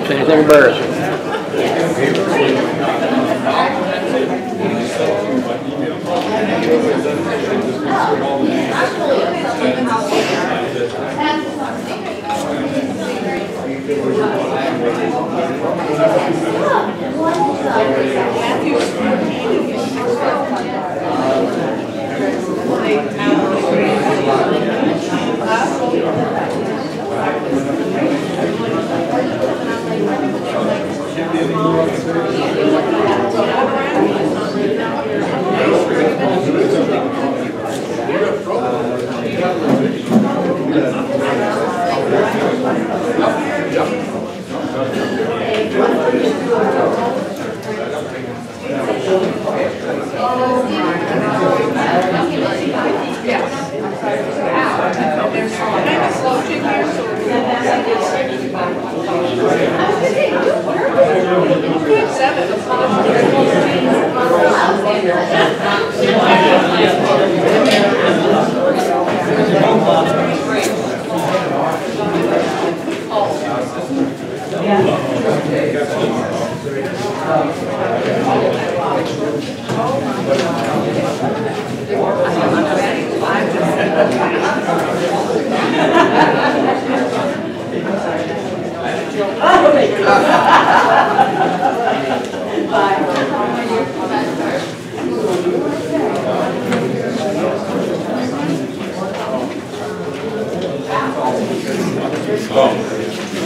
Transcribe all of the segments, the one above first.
Anything embarrassing?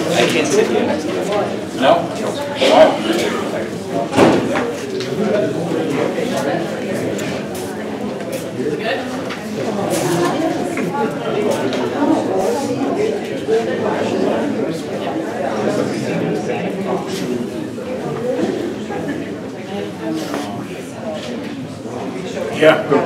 I can't sit here next to you. No? Yeah, go.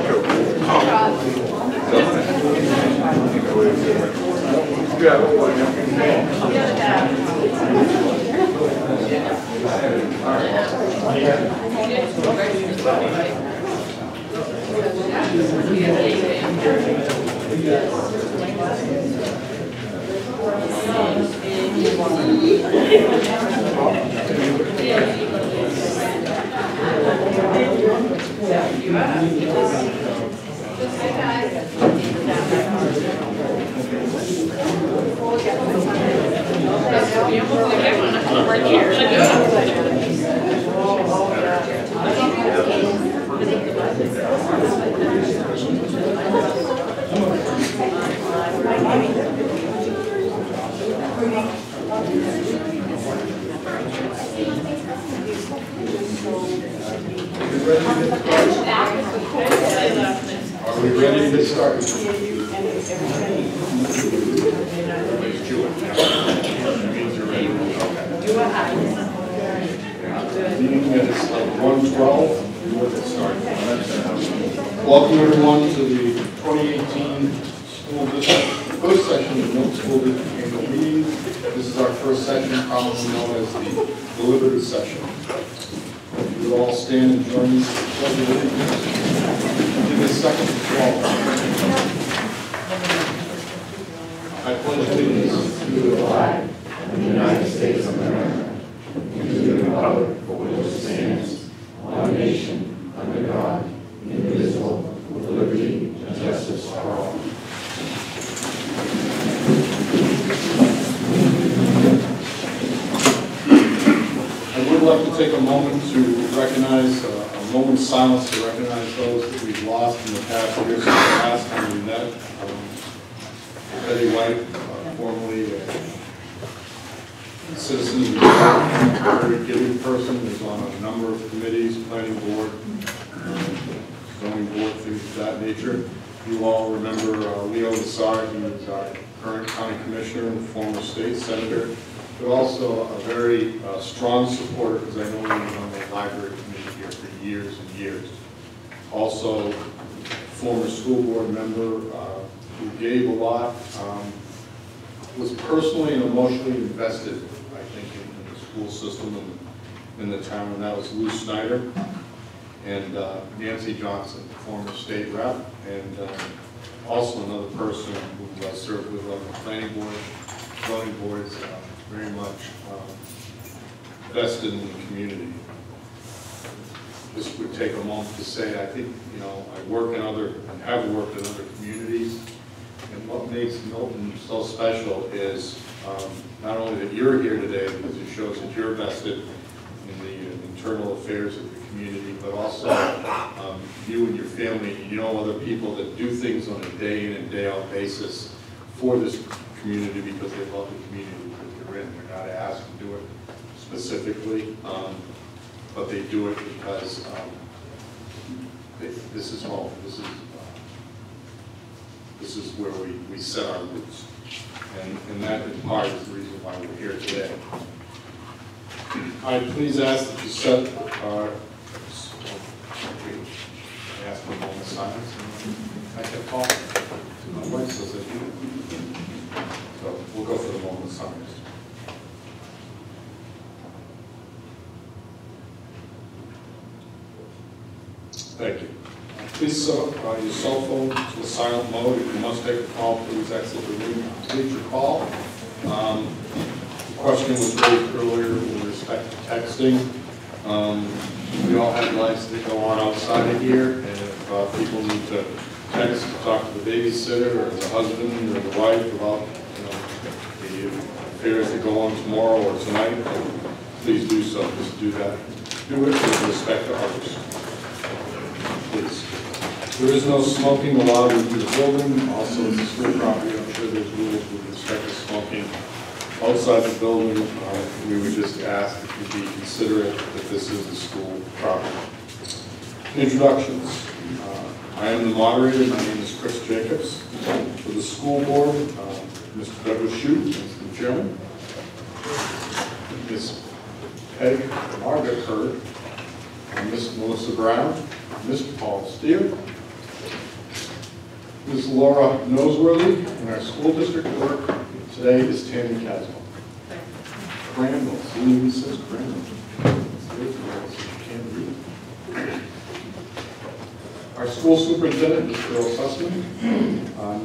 Are we ready to start? Meeting minutes of 1:12. Welcome everyone to the 2018 school district first session of the Milton School District annual meeting. This is our first session, commonly known as the deliberative session. We will all stand and join me for the pledge of allegiance. Give me a second to call. I pledge allegiance to the flag of the United States of America and to the republic for which it stands, one nation, under God, indivisible, with liberty and justice for all. I would like to take a moment to recognize, a moment's silence to recognize those that we've lost in the past year since the last time we met. Betty White, formerly a citizen, a very giving person, is on a number of committees, planning board, zoning board, things of that nature. You all remember Leo Lassard. He was our current county commissioner and former state senator, but also a very strong supporter, because I know he was on the library committee here for years and years. Also, former school board member who gave a lot, was personally and emotionally invested, I think, in the school system and in the town, and that was Lou Snyder. And Nancy Johnson, former state rep, and also another person who served with on the planning board, zoning boards, very much vested in the community. This would take a moment to say, I think, you know, I work in other, and have worked in other communities, and what makes Milton so special is not only that you're here today, because it shows that you're vested in the internal affairs of the community, but also you and your family, you know other people that do things on a day in and day out basis for this community because they love the community that they're in. They're not asked to do it specifically, but they do it because this is home. This is where we set our roots. And that in part is the reason why we're here today. I please ask that you set our, I ask for a moment of silence. I kept talking. My wife says I do. So we'll go for the moment of silence. Thank you. Please set up your cell phone to a silent mode. If you must take a call, please exit the room and complete your call. The question was raised earlier with respect to texting. We all have lives that go on outside of here, and if people need to text to talk to the babysitter or the husband or the wife about the affairs that go on tomorrow or tonight, please do so. Just do that. Do it with respect to others. Please. There is no smoking allowed in the building. Also, it's a school property. I'm sure there's rules with respect to smoking outside the building. We would just ask that you be considerate that this is a school property. Introductions. I am the moderator. My name is Chris Jacobs. For the school board, Mr. Douglas Shute is the chairman. Ms. Peg Margaret Hurd, Ms. Melissa Brown, Mr. Paul Steele, Ms. Laura Noseworthy, and our school district clerk today is Tammy Caswell. Crandall, see, says Crandall. Can't read. Our school superintendent is Earl Sussman,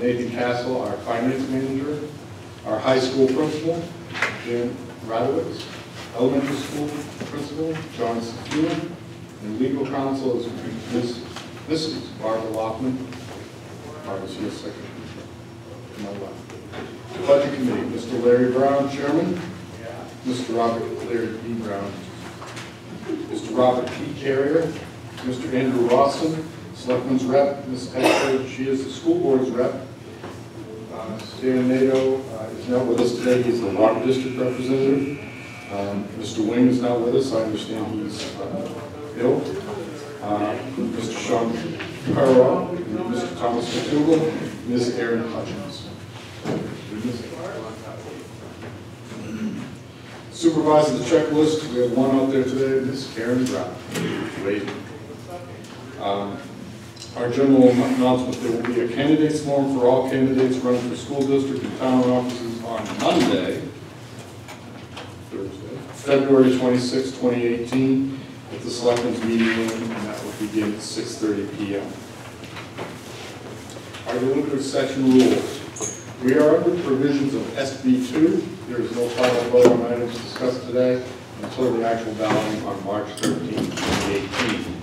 Nathan Castle, our finance manager, our high school principal, Jan Radowitz, elementary school principal, John Safuna, and legal counsel is Mrs. Barbara Lockman. Barbara's here second to my left. The budget committee, Mr. Larry Brown, chairman. Mr. Robert Larry B. Brown. Mr. Robert P. Carrier. Mr. Andrew Rawson, selectman's rep. Ms. Petford, she is the school board's rep. Stan Nato is not with us today. He's the water district representative. Mr. Wing is not with us. I understand he's ill. Mr. Sean Perro, Mr. Thomas McDougall, Ms. Erin Hutchins. Supervisor the checklist, we have one out there today, Ms. Karen Brown. Wait. Our general announcement, there will be a candidates forum for all candidates running for school district and town offices on Monday, Thursday, February 26, 2018, at the Selectmen's meeting room, and that will begin at 6:30 p.m. Our deliberative session rules. We are under provisions of SB 2. There is no final vote on items discussed today until the actual balloting on March 13, 2018.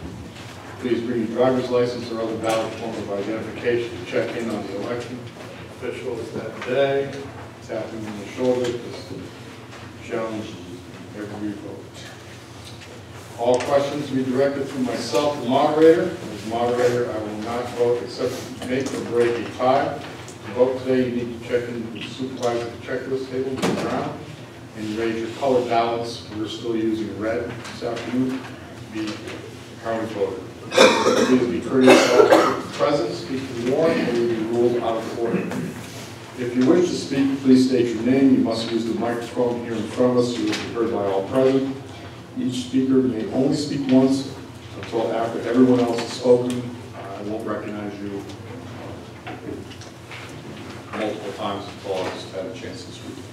Please bring your driver's license or other valid form of identification to check in on the election officials that day. Tap them on the shoulder to challenge every vote. All questions be directed to myself, the moderator. As moderator, I will not vote except to make or break a tie. To vote today, you need to check in with the supervisor at the checklist table, Mr. Brown, and you raise your colored ballots. We're still using red this afternoon to be how we voted. Please be courteous to all present, speak to the warrant, or you will be ruled out of order. If you wish to speak, please state your name. You must use the microphone here in front of us so you will be heard by all present. Each speaker may only speak once until after everyone else has spoken. I won't recognize you multiple times until I just had a chance to speak.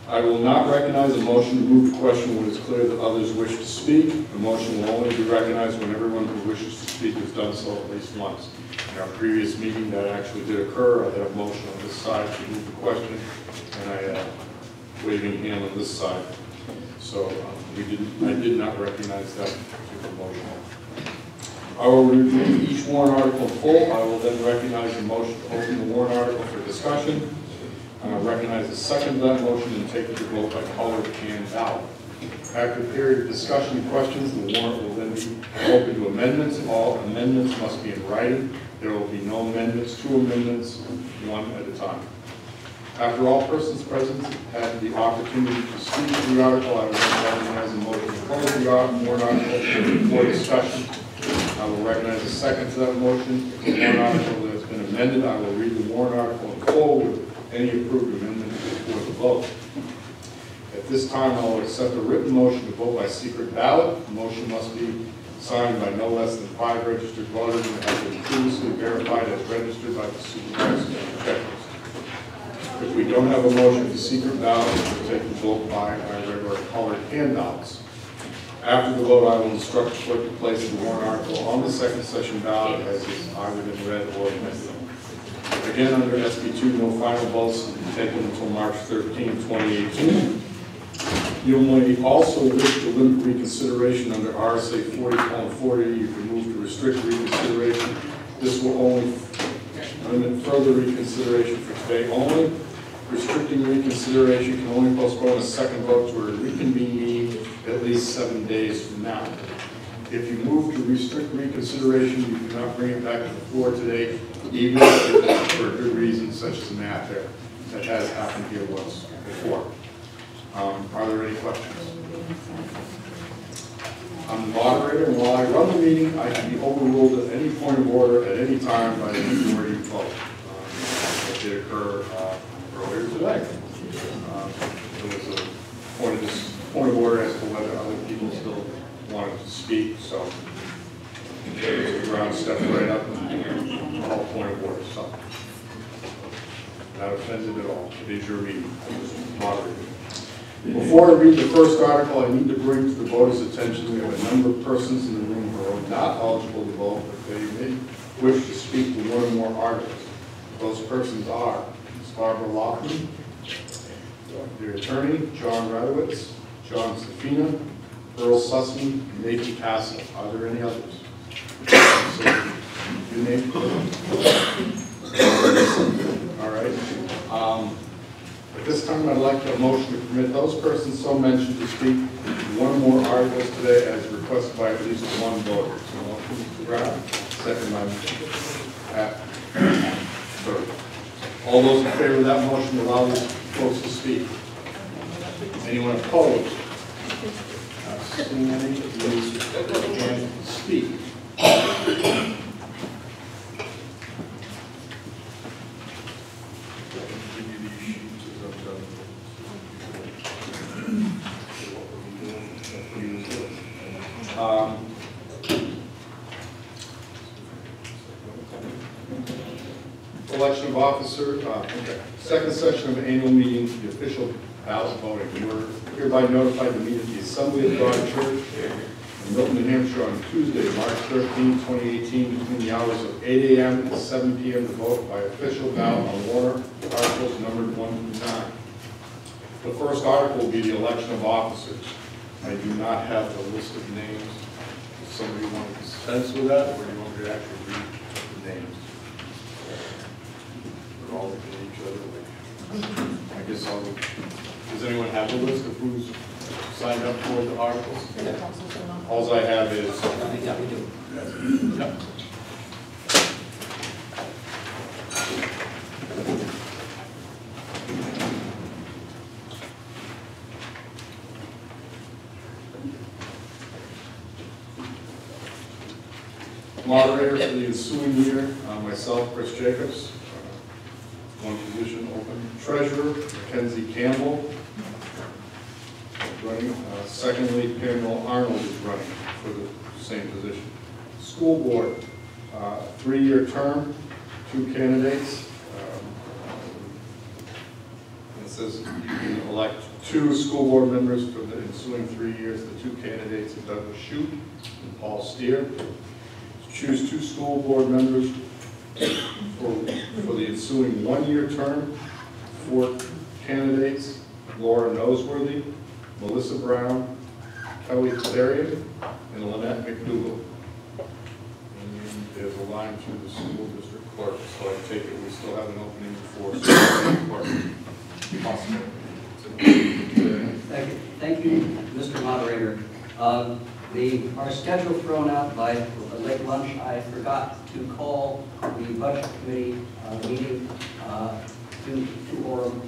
I will not recognize a motion to move the question when it's clear that others wish to speak. The motion will only be recognized when everyone who wishes to speak has done so at least once. In our previous meeting, that actually did occur. I had a motion on this side to move the question, and I waving hand on this side. So I did not recognize that particular motion. I will review each warrant article in full. I will then recognize the motion to open the warrant article for discussion. I recognize the second to that motion and take the vote by colored and ballot. After a period of discussion and questions, the warrant will then be open to amendments. All amendments must be in writing. There will be no amendments, two amendments, one at a time. After all persons present had the opportunity to speak to the article, I will recognize a motion to close the warrant article for discussion. I will recognize a second to that motion. If the warrant article has been amended, I will read the warrant article in full with any approved amendments before the vote. At this time, I will accept a written motion to vote by secret ballot. The motion must be signed by no less than 5 registered voters and have been previously verified as registered by the supervisor and checklist. If we don't have a motion for secret ballot, we'll take the vote by our regular colored handouts. After the vote, I will instruct the clerk to place the warrant article on the second session ballot as is either been read or amended. Again, under SB2, no final votes will be taken until March 13, 2018. You may also wish to limit reconsideration under RSA 40:40. You can move to restrict reconsideration. This will only limit further reconsideration for today only. Restricting reconsideration can only postpone a second vote to a reconvened meeting at least 7 days from now. If you move to restrict reconsideration, you cannot bring it back to the floor today, even if it's for a good reason, such as a math error. That has happened here once before. Are there any questions? I'm the moderator, and while I run the meeting, I can be overruled at any point of order at any time by the majority vote. That did occur earlier today. There was a point of order as to whether other people still wanted to speak, so the ground stepped right up and all point of order. So not offended at all. It is your meeting. I was moderating. Before I read the first article, I need to bring to the voters' attention we have a number of persons in the room who are not eligible to vote, but they may wish to speak to one or more articles. Those persons are Ms. Barbara Loughlin, the attorney, John Radowitz, John Safina, Earl Sussman, and Nathan Castle. Are there any others? So, you name all right. At this time, I'd like a motion to permit those persons so mentioned to speak to one or more articles today as requested by at least one voter. So, motion, Mr. Brown, second by Mr. Pat. Third. All those in favor of that motion allow these folks to speak. Anyone opposed? Not seeing any, please can speak. Election of officer, okay. Second session of the annual meeting, the official ballot voting. We were hereby notified to meet at the Assembly of God Church in Milton, New Hampshire on Tuesday, March 13, 2018, between the hours of 8 a.m. and 7 p.m. to vote by official ballot on warrant articles numbered 1 through 9. The first article will be the election of officers. I do not have the list of names. Does somebody want to dispense with that, or do you want me to actually read the names? We're all looking at each other. I guess I'll. Does anyone have the list of who's signed up for the articles? All I have is. Yeah, we do. Yeah. Moderator for the ensuing year, myself, Chris Jacobs. One position open. Treasurer, Mackenzie Campbell, running. Secondly, Pamela Arnold is running for the same position. School board, 3-year term, 2 candidates. It says you can elect 2 school board members for the ensuing 3 years. The 2 candidates are Douglas Shute and Paul Steer. Choose 2 school board members for the ensuing 1-year term. 4 candidates, Laura Noseworthy, Melissa Brown, Kelly Therian, and Lynette McDougal. And there's a line to the school district clerk, so I take it we still have an opening for school clerk. Possible. Thank you, Mr. Moderator. Our schedule thrown out by a late lunch, I forgot to call the Budget Committee meeting to quorum.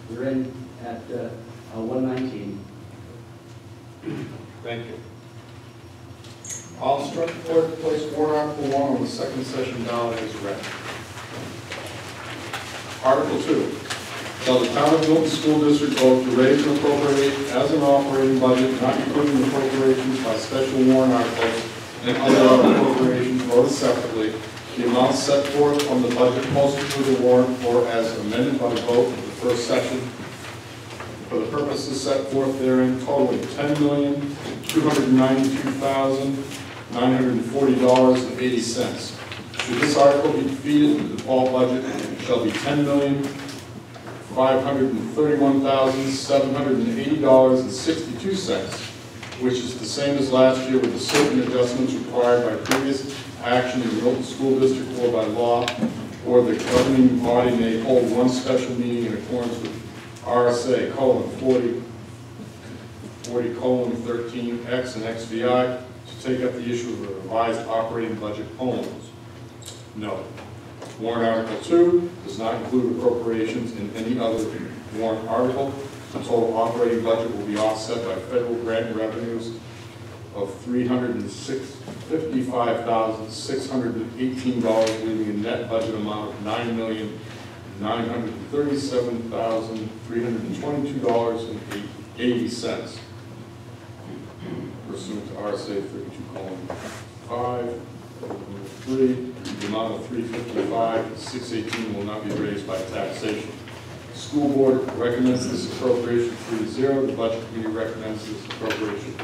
We're in at 1:19. Thank you. I'll instruct the clerk to place warrant article 1 on the second session ballot as read. Article 2. Shall the Town of Milton School District vote to raise and appropriate as an operating budget, not including appropriations by special warrant articles and other appropriations voted separately, the amount set forth on the budget posted to the warrant or as amended by the vote of the first session for the purposes set forth therein, totaling $10,292,940.80. Should this article be defeated, the default budget shall be $10,531,780.62, which is the same as last year with the certain adjustments required by previous action in the Milton School District or by law, or the governing body may hold one special meeting in accordance with RSA: 40:13X and XVI to take up the issue of a revised operating budget only. No. Warrant Article 2 does not include appropriations in any other warrant article. The total operating budget will be offset by federal grant revenues of $355,618, leaving a net budget amount of $9,937,322.80 pursuant to RSA 32:5. The amount of $355,618 will not be raised by taxation. The school board recommends this appropriation 3-0. The budget committee recommends this appropriation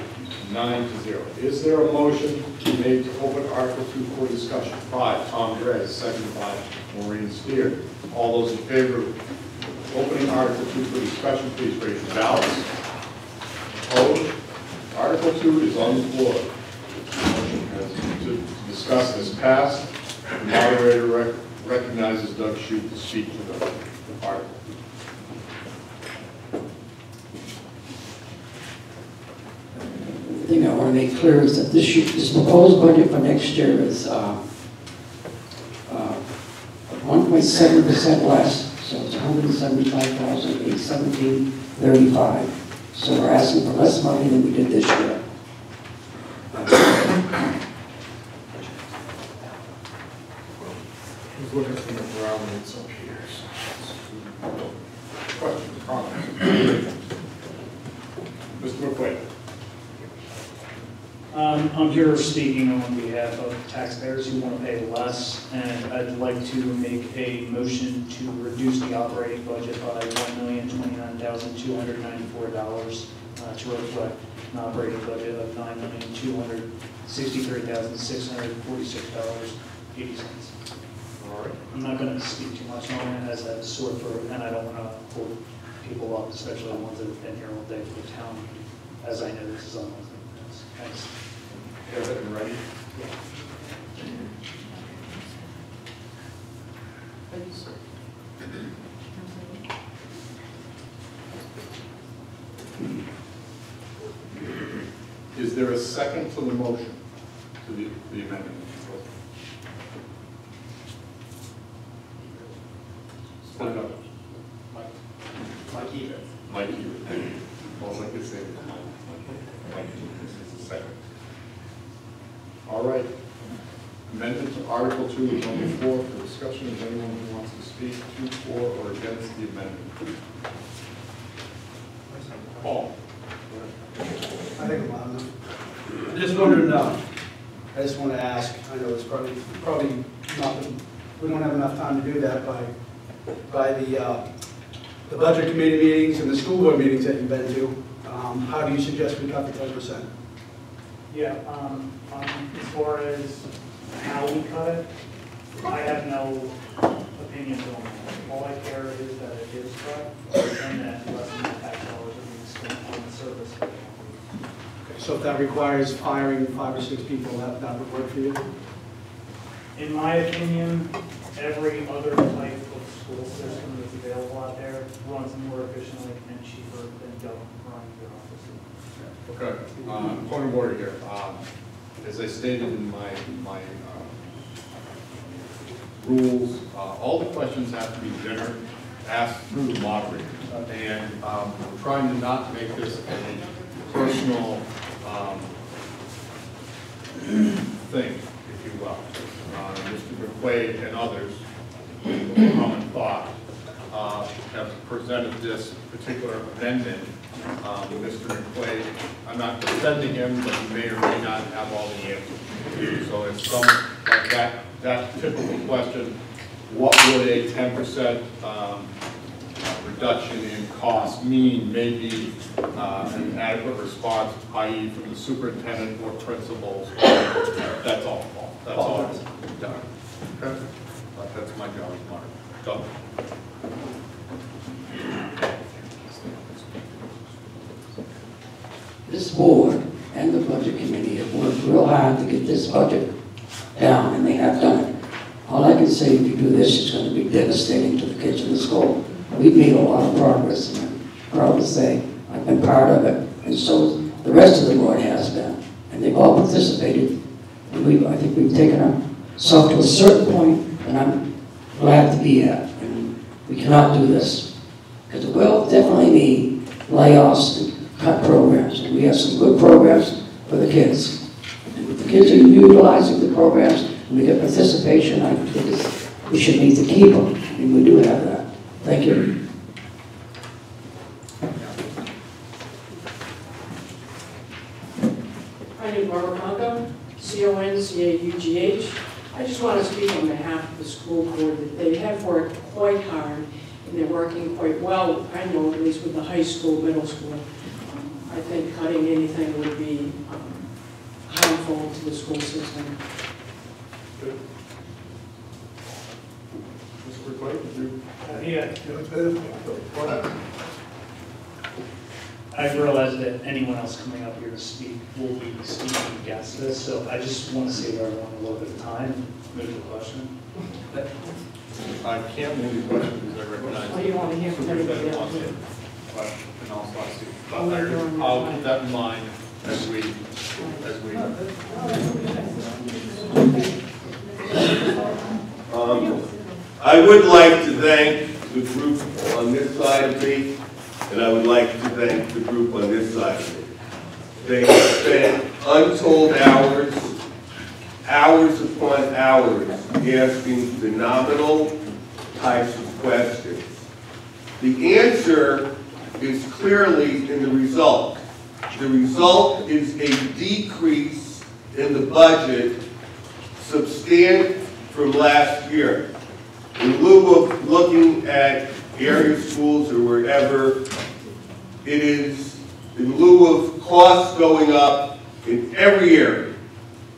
9-0. Is there a motion made to open Article 2 for discussion? 5, Tom Gray, seconded by Maureen Spear. All those in favor of opening Article 2 for discussion, please raise your ballots. Opposed? Article 2 is on the floor. Motion to discuss is passed. The moderator recognizes Doug Shute to speak to the article. The thing I want to make clear is that this proposed budget for next year is 1.7% less, so it's $175,817.35. So we're asking for less money than we did this year. Who's looking for the parameters up here? Questions, comments? Mr. McQuaid. I'm here speaking on behalf of taxpayers who want to pay less, and I'd like to make a motion to reduce the operating budget by $1,029,294 to reflect an operating budget of $9,263,646.80. All right. I'm not going to speak too much on it as a sore throat, and I don't want to pull people up, especially the ones that have been here all day for the town, as I know this is on. Thanks. Get it and ready? Yeah. Thank you, sir. Is there a second to the motion, to the amendment? Put it up. Mike Eater. Mike Eater. All I can say is Mike Eater. This is the second. All right. Amendment to Article 2 is on the floor for discussion. Is anyone who wants to speak to, for, or against the amendment? Paul. I think I'm loud enough. I just wondered, I just want to ask, I know it's probably not, we don't have enough time to do that by the budget committee meetings and the school board meetings that you've been to. How do you suggest we cut the 10%? Yeah, as far as how we cut it, I have no opinion opinion don't matter. All I care is that it is cut and that less than tax dollars are being spent on the service. Okay, so if that requires firing 5 or 6 people, that would work for you? In my opinion, every other type of school system that's available out there runs more efficiently and cheaper than government running their offices. Okay, point of order here. As I stated in my rules, all the questions have to be asked through the moderator. And I'm trying to not make this a personal thing, if you will. Mr. McQuaid and others, with common thought, have presented this particular amendment. Mr. McQuaid, I'm not defending him, but he may or may not have all the answers. So it's some like that typical question, what would a 10% reduction in cost mean, may be an adequate response, i.e. from the superintendent or principals. That's all. That's all I've done. Okay? But that's my job as moderator. Go. This board and the budget committee have worked real hard to get this budget down, and they have done it. All I can say, if you do this, it's going to be devastating to the kids in the school. We've made a lot of progress, and I'm proud to say I've been part of it, and so the rest of the board has been, and they've all participated. And I think we've taken ourselves to a certain point, and I'm glad to be at. And we cannot do this, because it will definitely need layoffs and cut programs, and we have some good programs for the kids. And if the kids are utilizing the programs, and we get participation, I think we should need to keep them, and we do have that. Thank you. My name is Barbara Conco, C-O-N-C-A-U-G-H. I just want to speak on behalf of the school board that they have worked quite hard, and they're working quite well, I know, at least with the high school, middle school. I think cutting anything would be harmful to the school system. Good. Mr. McQuaid, did you? I realize that anyone else coming up here to speak will be speaking against this, so I just want to save everyone a little bit of time and move the question. I can't move the question because I recognize. Oh, you want to hear from everybody else? And also I see. But I'll keep that in mind as we. I would like to thank the group on this side of me, and I would like to thank the group on this side of me. They have spent untold hours upon hours, asking phenomenal types of questions. The answer is clearly in the result. The result is a decrease in the budget substantial from last year. In lieu of looking at area schools or wherever, it is in lieu of costs going up in every area,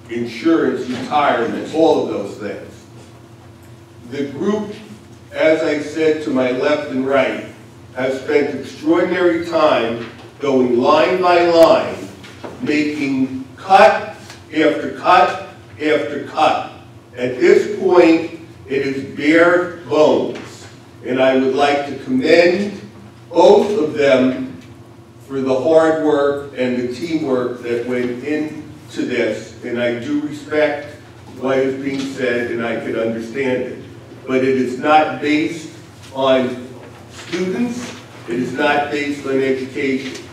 insurance, retirement, all of those things. The group, as I said to my left and right, has spent extraordinary time going line by line, making cut after cut after cut. At this point, it is bare bones, and I would like to commend both of them for the hard work and the teamwork that went into this, and I do respect what is being said, and I can understand it. But it is not based on students, it is not based on education.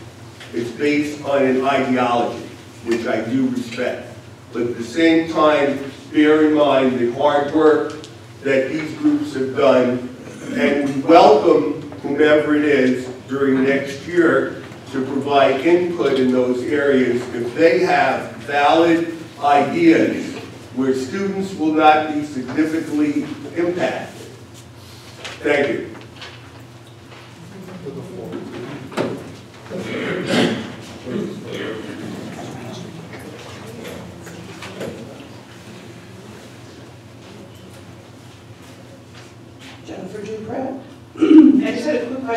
It's based on an ideology, which I do respect. But at the same time, bear in mind the hard work that these groups have done, and we welcome whomever it is during next year to provide input in those areas if they have valid ideas where students will not be significantly impacted. Thank you.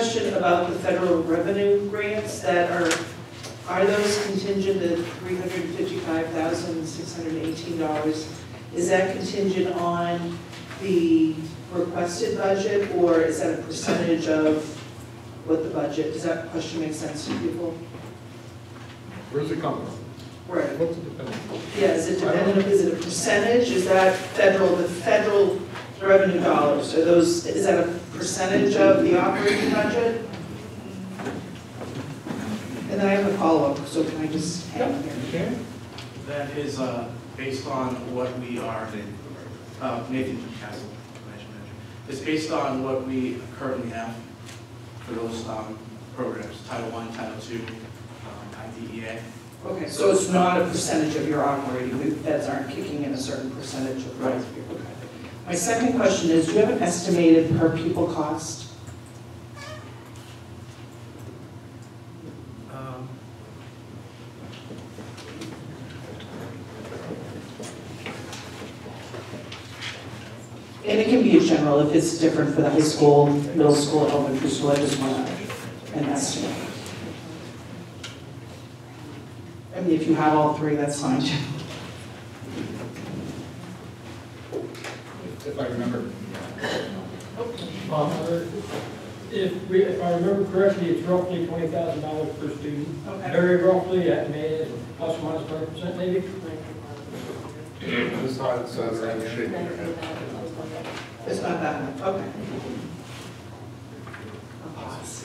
question about the federal revenue grants that are those contingent at $355,618? Is that contingent on the requested budget, or is that a percentage of what the budget? Does that question make sense to people? Where's it coming from? Right. What's it dependent on? Yeah, is it dependent, is it a percentage? Is that the federal revenue dollars? Is that a percentage of the operating budget? And then I have a follow-up, so can I just hang on here? That is based on what we are, Nathan Castle, Financial Manager. It's based on what we currently have for those programs, Title I, Title II, IDEA. Okay, so it's not a percentage of your operating, the feds aren't kicking in a certain percentage of Right. okay. My second question is, do you have an estimated per pupil cost? And it can be a general, if it's different for the high school, middle school, elementary school, I just want an estimate. I mean, if you have all three, that's fine too. If I remember. If I remember correctly, it's roughly $20,000 per student. Okay. Very roughly, that may plus or minus 20% maybe. This side says I'm shaking your head. It's not that much, okay. I'll pause.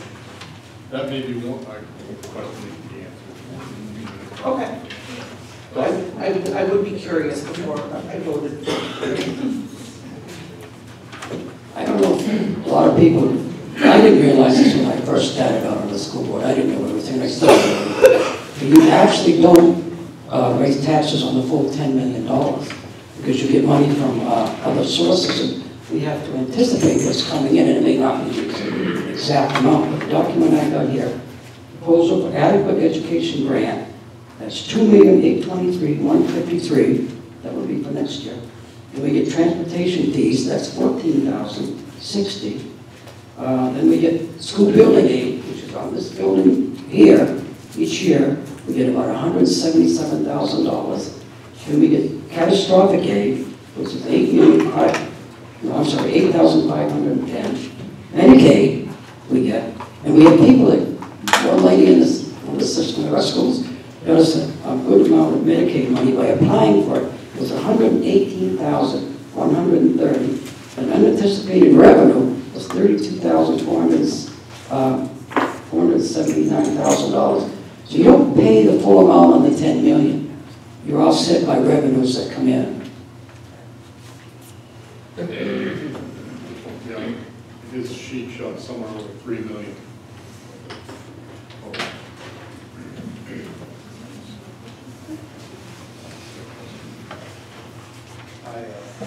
That may be one, I question the answer. Okay. I would be curious before I voted. I don't know, a lot of people, I didn't realize this when I first started out on the school board. I didn't know everything I started. You actually don't raise taxes on the full $10 million because you get money from other sources, and we have to anticipate what's coming in, and it may not be the exact amount. But the document I got here, proposal for adequate education grant, that's $2,823,153. That would be for next year. And we get transportation fees, that's $14,060. Then we get school building aid, which is on this building here. Each year, we get about $177,000. Then we get catastrophic aid, which is $8,510. Medicaid, we get. And we have people that, one lady in the system of our schools, got us a good amount of Medicaid money by applying for it. It was $118,130. And unanticipated revenue was $479,000. So you don't pay the full amount on the $10 million. You're offset by revenues that come in. Yeah, his sheet showed somewhere over $3 million.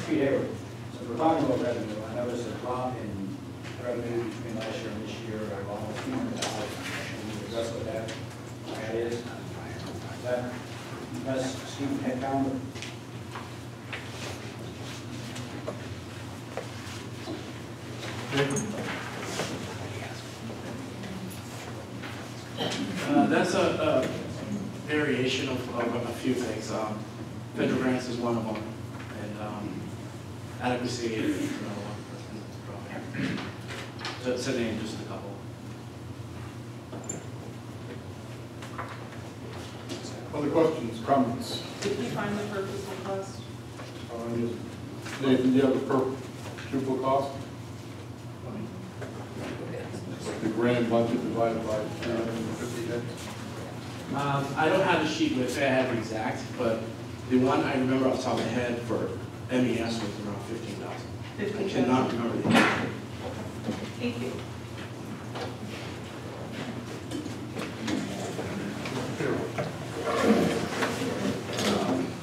Pete Hayward. So if we're talking about revenue, I noticed a drop in revenue between last year and this year of almost $200,000. Can you address what that is? Is that because student headcount? That's a variation of a few things. Federal grants is one of them, and adequacy is another one. To name just a couple. Other questions, comments? Did you find the purpose of cost? Nathan, do you have the per pupil cost? Like the grand budget divided by 350 days? I don't have the sheet with it, I have it exact, but the one I remember off the top of my head for MES was around 15,000. I cannot remember the exact. Thank you.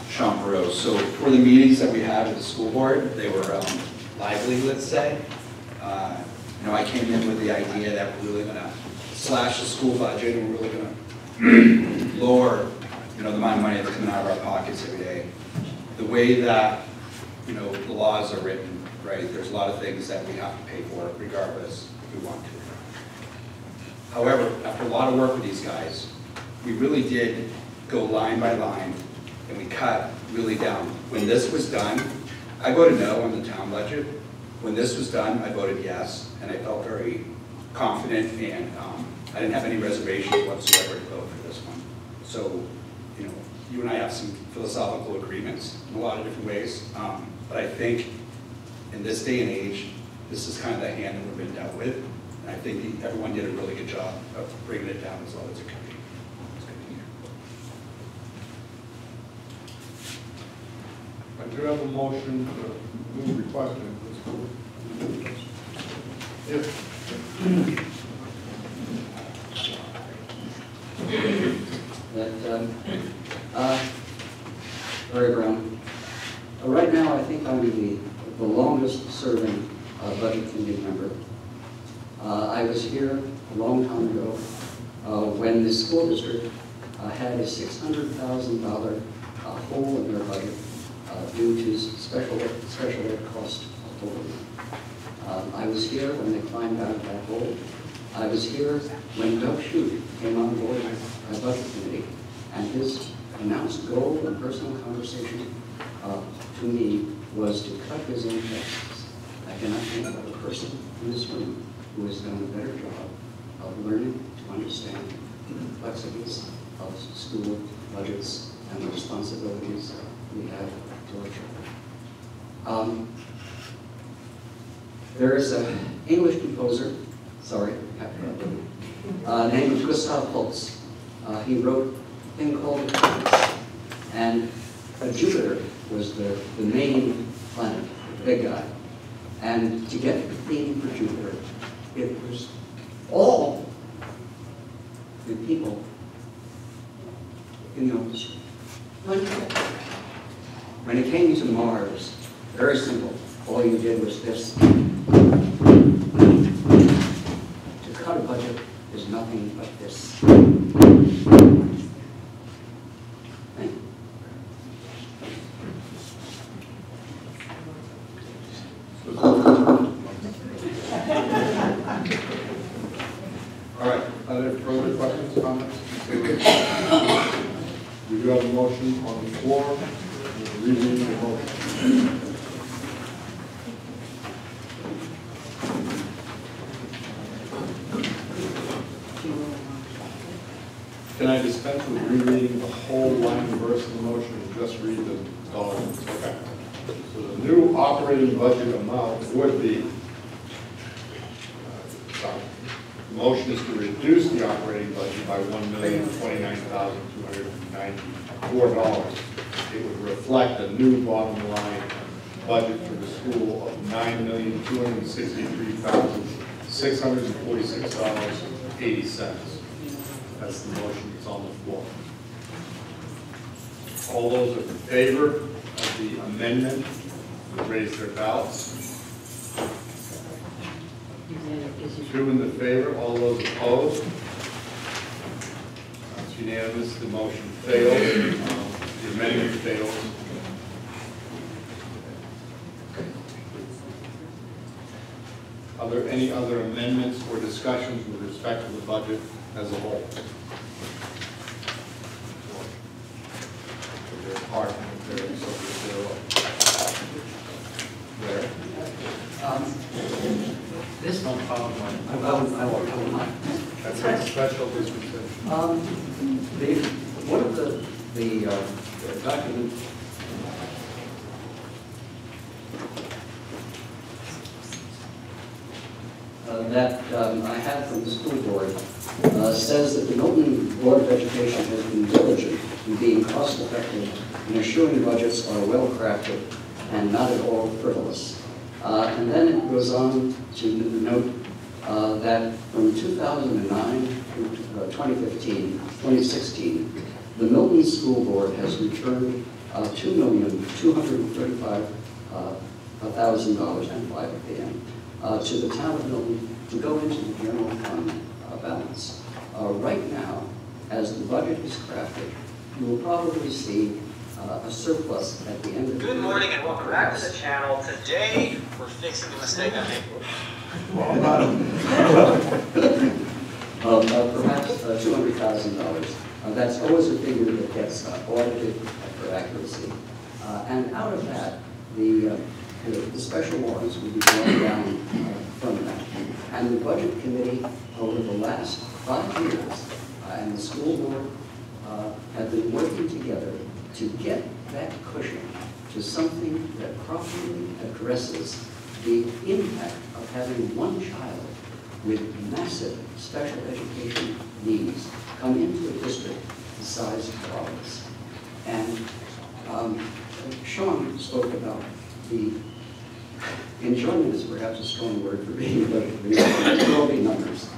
Sean Perot. So for the meetings that we had with the school board, they were lively, let's say. I came in with the idea that we're really going to slash the school budget and we're really going to lower, the amount of money that's coming out of our pockets every day. The way that, the laws are written, right? There's a lot of things that we have to pay for regardless if we want to. However, after a lot of work with these guys, we really did go line by line, and we cut really down. When this was done, I voted no on the town budget. When this was done, I voted yes, and I felt very confident, and I didn't have any reservations whatsoever to vote for this one. So, you know, you and I have some philosophical agreements in a lot of different ways, but I think in this day and age, this is kind of the hand that we've been dealt with, and I think everyone did a really good job of bringing it down as low as it could be. It's good to hear. I do have a motion to move requested. Larry Brown. Right now, I think I'm the longest serving budget committee member. I was here a long time ago when the school district had a $600,000 hole in their budget due to special ed cost overrun. I was here when they climbed out of that hole. I was here when Doug Shute came on board as budget committee, and his announced goal in personal conversation to me was to cut his own taxes. I cannot think of a person in this room who has done a better job of learning to understand the complexities of school budgets and the responsibilities we have to our children. There is an English composer, named Gustav Holst. He wrote a thing called and Jupiter was the main planet, the big guy. And to get the theme for Jupiter, it was all the people in the orchestra. When it came to Mars, very simple. All you did was this. To cut a budget is nothing but this. Thank you. All right, are there further questions, comments? We do have a motion on the floor. We'll reread the motion. Can I dispense with rereading the whole line and verse of the motion and just read the dollars? Okay. So the new operating budget amount would be, the motion is to reduce the operating budget by $1,029,294. It would reflect a new bottom line budget for the school of $9,263,646.80. That's the motion that's on the floor. All those in favor of the amendment would raise their ballots. 2 in the favor, all those opposed. That's unanimous, the motion fails, the amendment fails. Are there any other amendments or discussions with respect to the budget as a whole? There's part, there's there. This no problem. I will not. That's a special dispensation. One of the documents that I had from the school board says that the Milton Board of Education has been diligent in being cost effective and assuring budgets are well crafted and not at all frivolous. And then it goes on to note that from 2009 through 2016, the Milton School Board has returned $2,235,005 at the end to the town of Milton to go into the general fund balance. Right now, as the budget is crafted, you will probably see a surplus at the end of the year. Good morning and welcome back to the channel. Today, we're fixing the mistake I made. of perhaps $200,000. That's always a figure that gets audited for accuracy. And out of that, the special warrants will be drawn down from that. And the Budget Committee, over the last 5 years, and the school board have been working together to get that cushion to something that properly addresses the impact of having one child with massive special education needs come into a district the size of Providence. And Sean spoke about the enjoyment is perhaps a strong word for being, but there will be numbers.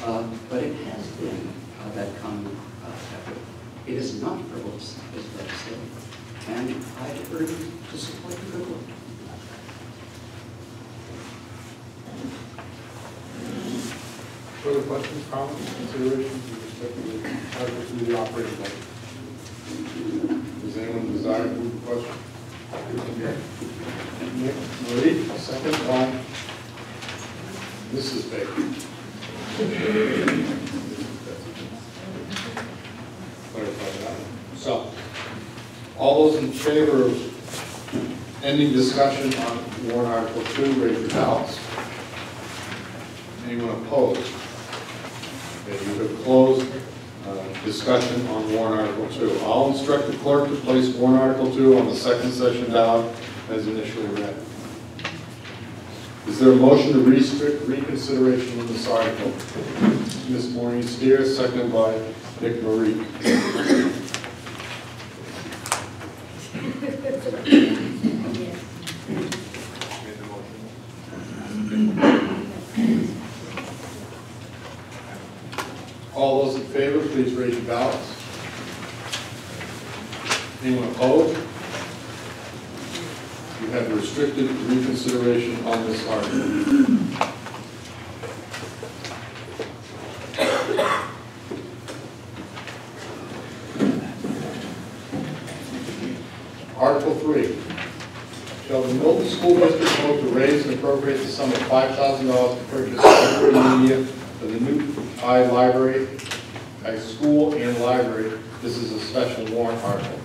But it has been that common effort. It is not frivolous, as Beth said. And I urge you to support the good work. Further questions, comments, considerations with respect to the article through the operating budget? Does anyone desire to move the question? Okay. Nick, Marie, second by Mrs. Baker. Clarify that. So, all those in favor of ending discussion on warrant article 2, raise your ballots. Anyone opposed? Okay, you have closed discussion on warrant article 2. I'll instruct the clerk to place warrant article 2 on the second session ballot as initially read. Is there a motion to restrict reconsideration of this article? Ms. Maureen Steer, seconded by Nick Marie. All those in favor, please raise your ballots. Anyone opposed? You have restricted reconsideration on this article. Article 3. Shall the Milton School District vote to raise and appropriate the sum of $5,000 to purchase temporary media for the new library, school and library? This is a special warrant article.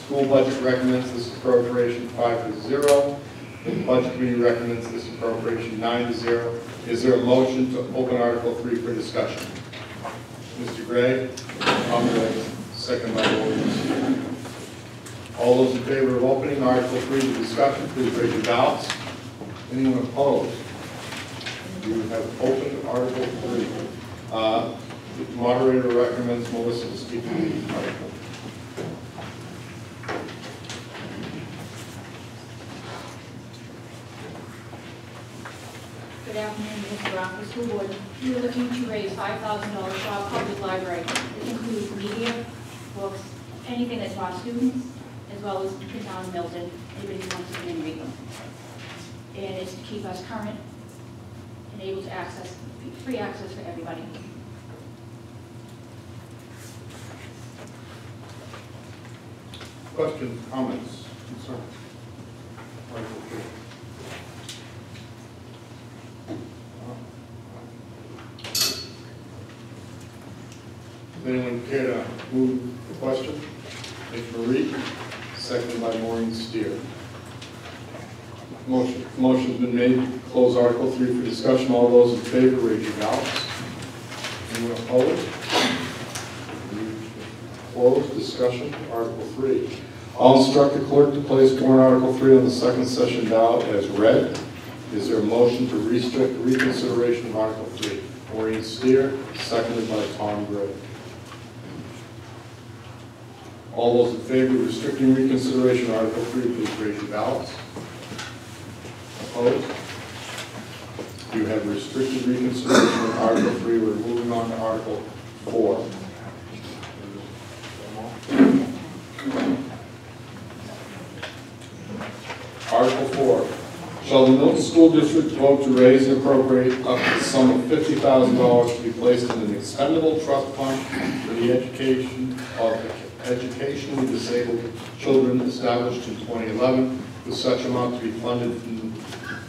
School budget recommends this appropriation 5-0. The Budget Committee recommends this appropriation 9-0. Is there a motion to open Article 3 for discussion? Mr. Gray, second by Williams. All those in favor of opening Article 3 for discussion, please raise your ballots. Anyone opposed? You have opened Article 3. The moderator recommends Melissa to speak to the article. Good afternoon, Mr. Brown, the school board. We are looking to raise $5,000 for our public library. This includes media, books, anything that's for our students, as well as the town of Milton, anybody who wants to come in and read them. And it's to keep us current and able to access, free access for everybody. Questions, comments, concerns? Article 3. Does anyone care to move the question? Nick Marie, seconded by Maureen Steer. Motion's been made to close Article 3 for discussion. All those in favor, raise your ballots. Anyone opposed? Closed discussion, Article 3. I'll instruct the clerk to place warrant Article 3 on the second session ballot as read. Is there a motion to restrict reconsideration of Article 3? Maureen Steer, seconded by Tom Gray. All those in favor of restricting reconsideration of Article 3, please raise your ballots. Opposed? You have restricted reconsideration of Article 3. We're moving on to Article 4. Article 4. Shall the Milton School District vote to raise and appropriate up to the sum of $50,000 to be placed in an expendable trust fund for the education of educationally disabled children established in 2011, with such amount to be funded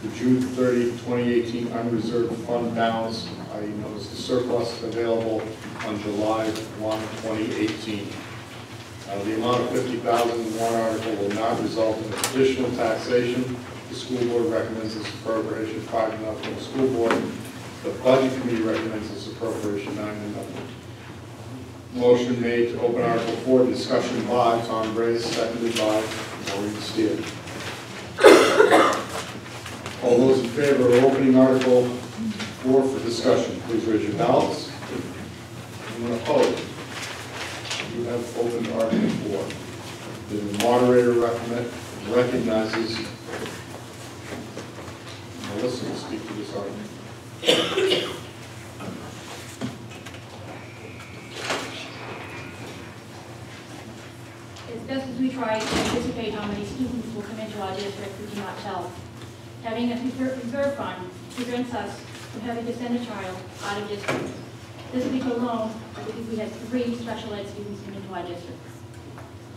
the June 30, 2018 unreserved fund balance. I noticed the surplus available on July 1, 2018. The amount of $50,000 in the warrant article will not result in additional taxation. The school board recommends this appropriation 5-0 from the school board. The budget committee recommends this appropriation 9-0. Motion made to open Article 4, discussion by Tom Gray, seconded by Maureen Steele. All those in favor of opening Article 4 for discussion, please raise your ballots. Anyone opposed? You have opened Article 4. The moderator recognizes Melissa to speak to this argument. As best as we try to anticipate how many students will come into our district, we cannot tell. Having a reserve fund prevents us from having to send a child out of district. This week alone, because we had 3 special ed students come into our district.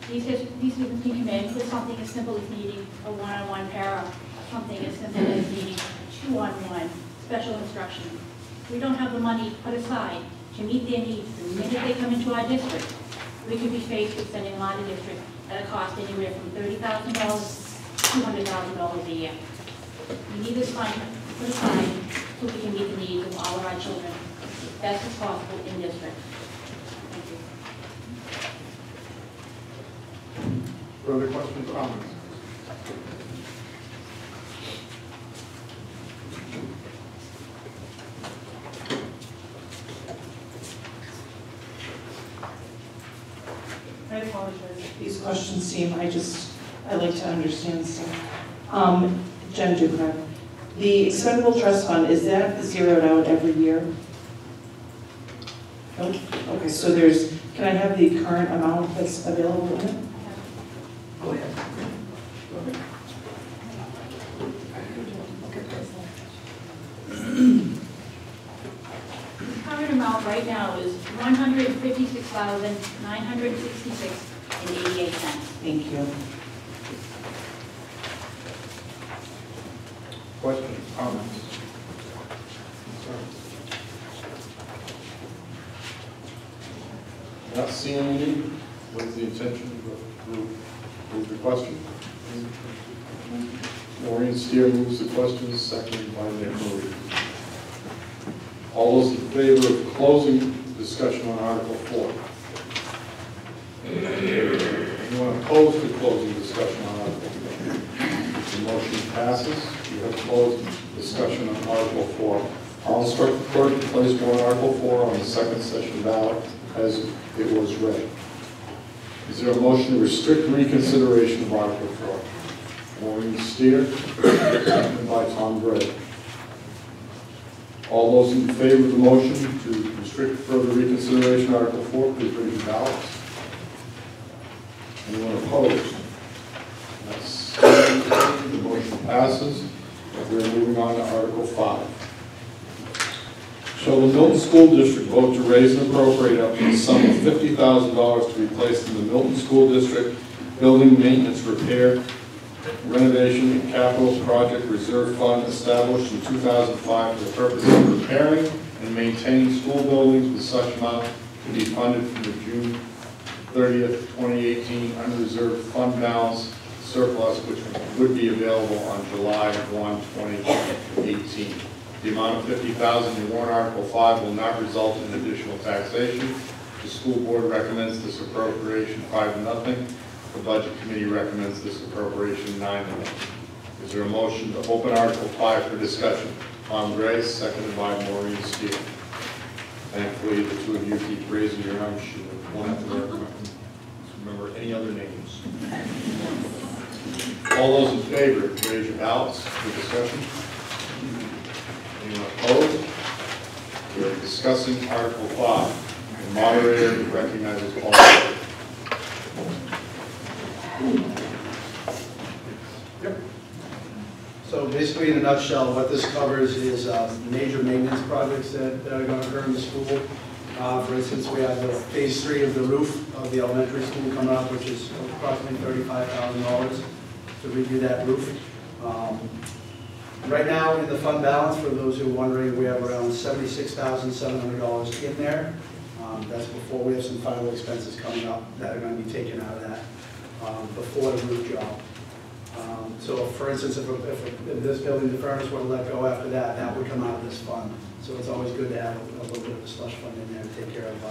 These students can come in with something as simple as needing a one-on-one para, something as simple as needing a 2-on-1 special instruction. We don't have the money put aside to meet their needs. The minute they come into our district, we could be faced with sending them out of district at a cost anywhere from $30,000 to $200,000 a year. We need this fund put aside so we can meet the needs of all of our children as best as possible in district. Thank you. Further questions or comments? I apologize if these questions seem, I like to understand stuff. Jen Dupre, the expendable trust fund, is that zeroed out every year? Nope. Okay, so can I have the current amount that's available in it? Go ahead. The current amount right now is $156,966.88. Thank you. Questions, comments? Concerns? Not seeing any. What's the intention to move the question? Maureen Steele moves the question, seconded by Nick Marie. All those in favor of closing discussion on Article 4? Anyone opposed to closing discussion on Article 4? The motion passes. We have closed discussion on Article 4. I'll instruct the clerk to place warrant Article 4 on the second session ballot as it was read. Is there a motion to restrict reconsideration of Article 4? Maureen Steele, seconded by Tom Gray. All those in favor of the motion to restrict further reconsideration of Article 4, please raise your ballots. Anyone opposed? That's the motion passes. We're moving on to Article 5. Shall the Milton School District vote to raise and appropriate up to the sum of $50,000 to be placed in the Milton School District Building Maintenance Repair, Renovation and Capital Project Reserve Fund established in 2005 for the purpose of repairing and maintaining school buildings with such amount to be funded from the June 30th, 2018 unreserved fund balance surplus, which would be available on July 1, 2018. The amount of $50,000 in warrant Article 5 will not result in additional taxation. The school board recommends this appropriation 5-0. The budget committee recommends this appropriation 9-0. Is there a motion to open Article 5 for discussion? Tom Gray, seconded by Maureen Steele. Thankfully, the two of you keep raising your arms. You won't have to remember any other names. All those in favor, raise your ballots for discussion. Anyone opposed? We are discussing Article 5. The moderator recognizes all. Yep. So basically, in a nutshell, what this covers is major maintenance projects that are going to occur in the school. For instance, we have the phase 3 of the roof of the elementary school coming up, which is approximately $35,000 to redo that roof. Right now, in the fund balance, for those who are wondering, we have around $76,700 in there. That's before we have some final expenses coming up that are going to be taken out of that before the roof job. So for instance, if this building, the furnace were to let go after that, that would come out of this fund. So it's always good to have a little bit of a slush fund in there to take care of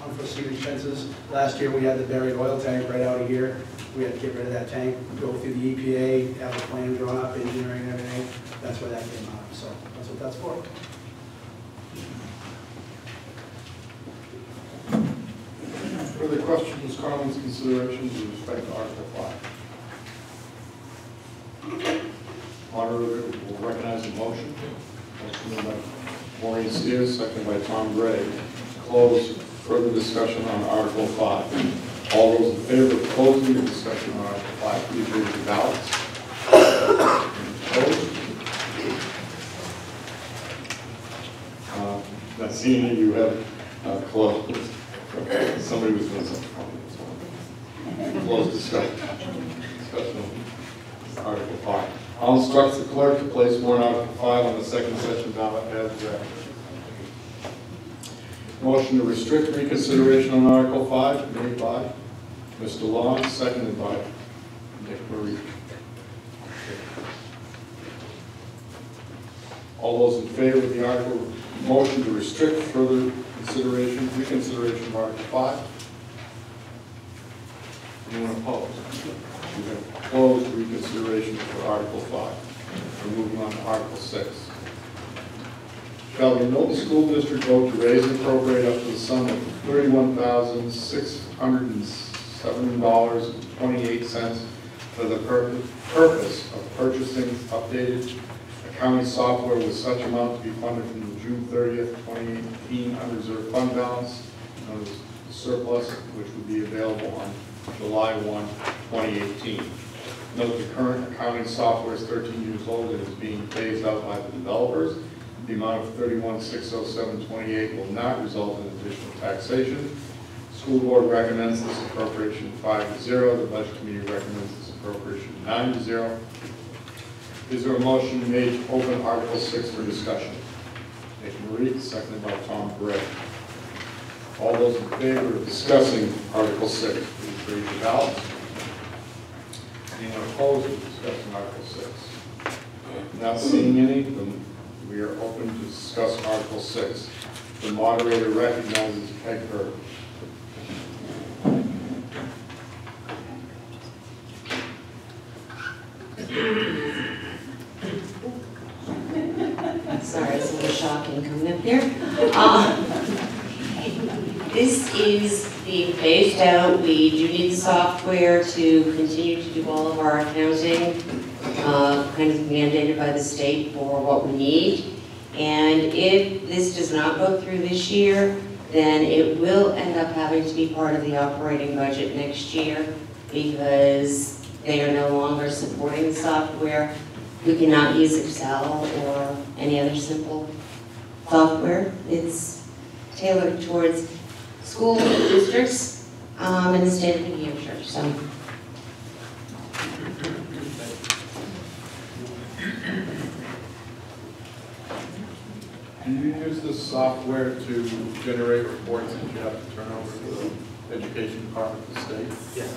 unforeseen expenses. Last year, we had the buried oil tank right out of here. We had to get rid of that tank, go through the EPA, have a plan drawn up, engineering and everything. That's where that came out of. So that's what that's for. Further questions, comments, considerations with respect to Article 5? Moderator will recognize the motion. Motion made by Maureen Sears, seconded by Tom Gray. Close further discussion on Article 5. All those in favor of closing the discussion on Article 5, please raise your ballots. Opposed? Not seeing it, you have closed. Somebody was doing something. Close discussion. Discussion on Article 5. I'll instruct the clerk to place warrant Article 5 on the second session ballot as drafted. Motion to restrict reconsideration on Article 5 made by Mr. Long, seconded by Nick Marie. All those in favor of the article, motion to restrict further reconsideration of Article 5? Anyone opposed? We have closed reconsideration for Article 5. We're moving on to Article 6. Shall the Milton School District vote to raise and appropriate up to the sum of $31,607.28 for the purpose of purchasing updated accounting software with such amount to be funded from the June 30th, 2018 unreserved fund balance, known as surplus, which would be available on July 1, 2018. Note the current accounting software is 13 years old and is being phased out by the developers. The amount of $31,607.28 will not result in additional taxation. The school board recommends this appropriation 5-0. The budget committee recommends this appropriation 9-0. Is there a motion made to open Article 6 for discussion? Nick Marie, seconded by Tom Gray. All those in favor of discussing Article 6, please raise your ballots. Anyone opposed to discussing Article 6? Not seeing any, then we are open to discuss Article 6. The moderator recognizes Peg Heard. Sorry, it's a little shocking coming up here. This is being phased out. We do need the software to continue to do all of our accounting, kind of mandated by the state for what we need. And if this does not go through this year, then it will end up having to be part of the operating budget next year because they are no longer supporting the software. We cannot use Excel or any other simple software. It's tailored towards school districts in the state of New Hampshire. So. Do you use this software to generate reports that you have to turn over to the education department of the state? Yes.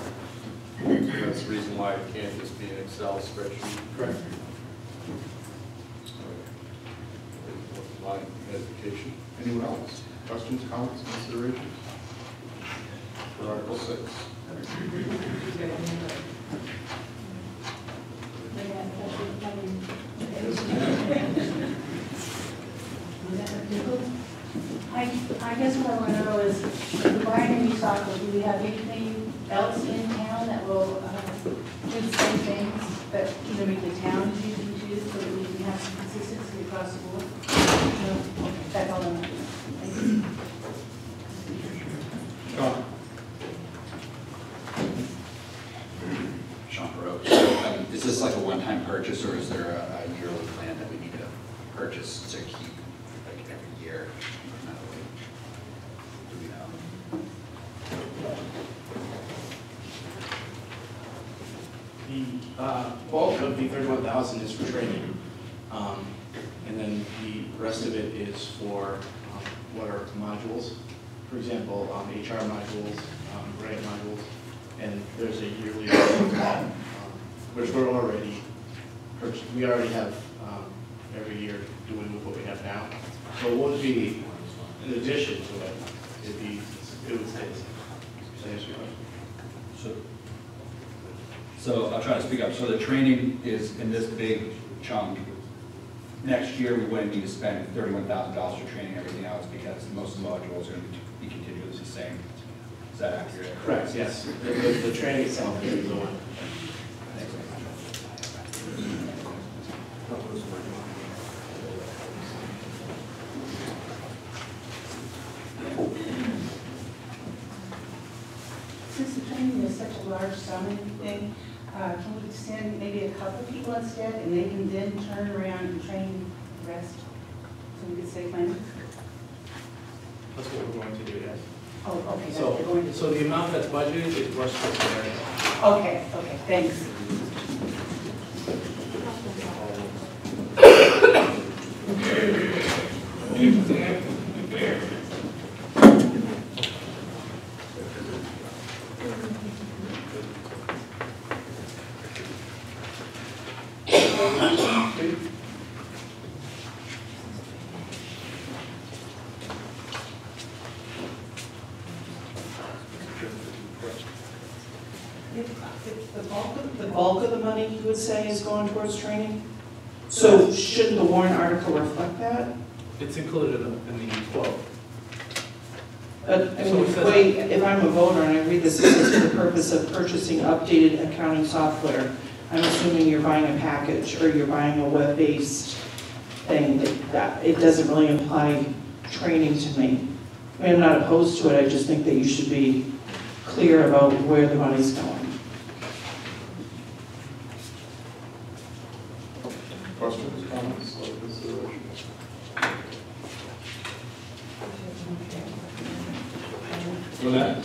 That's the reason why it can't just be an Excel spreadsheet. Correct. Line education. Anyone else? Questions, comments, considerations? For Article 6. I guess what I want to know is, if we're buying a new software, do we have anything else in town that will do the same things that either make the town choose so that we can have some consistency across the board? No? That's all I'm doing. Thank you. Sean Perot. Is this like a one-time purchase, or is there a yearly plan that we need to purchase to keep like every year? Do we know? The bulk of the 31,000 is for training. And then the rest of it is for what are modules. For example, HR modules, grant modules, and there's a yearly rate of that, which we already have every year doing with what we have now. So it wouldn't be in addition to it. It would stay the same. Does that answer your question? So I'll try to speak up. So the training is in this big chunk. Next year, we wouldn't need to spend $31,000 for training and everything else because most of the modules are going to be continuously the same. Is that accurate? Correct, yes. The training itself is the one. Since the training is such a large summary thing, can we send maybe a couple people instead, and they can then turn around and train the rest, so we could save money? That's what we're going to do, yes. Oh, okay, that's what we're going to do. So the amount that's budgeted is what's prepared. Okay, thanks. The bulk of the money, you would say, is going towards training? So shouldn't the warrant article reflect that? It's included in the quote. But, I mean, wait, if I'm a voter and I read this, it says for the purpose of purchasing updated accounting software, I'm assuming you're buying a package or you're buying a web-based thing that it doesn't really imply training to me. I mean, I'm not opposed to it, I just think that you should be clear about where the money's going. Questions, comments, or considerations? With that?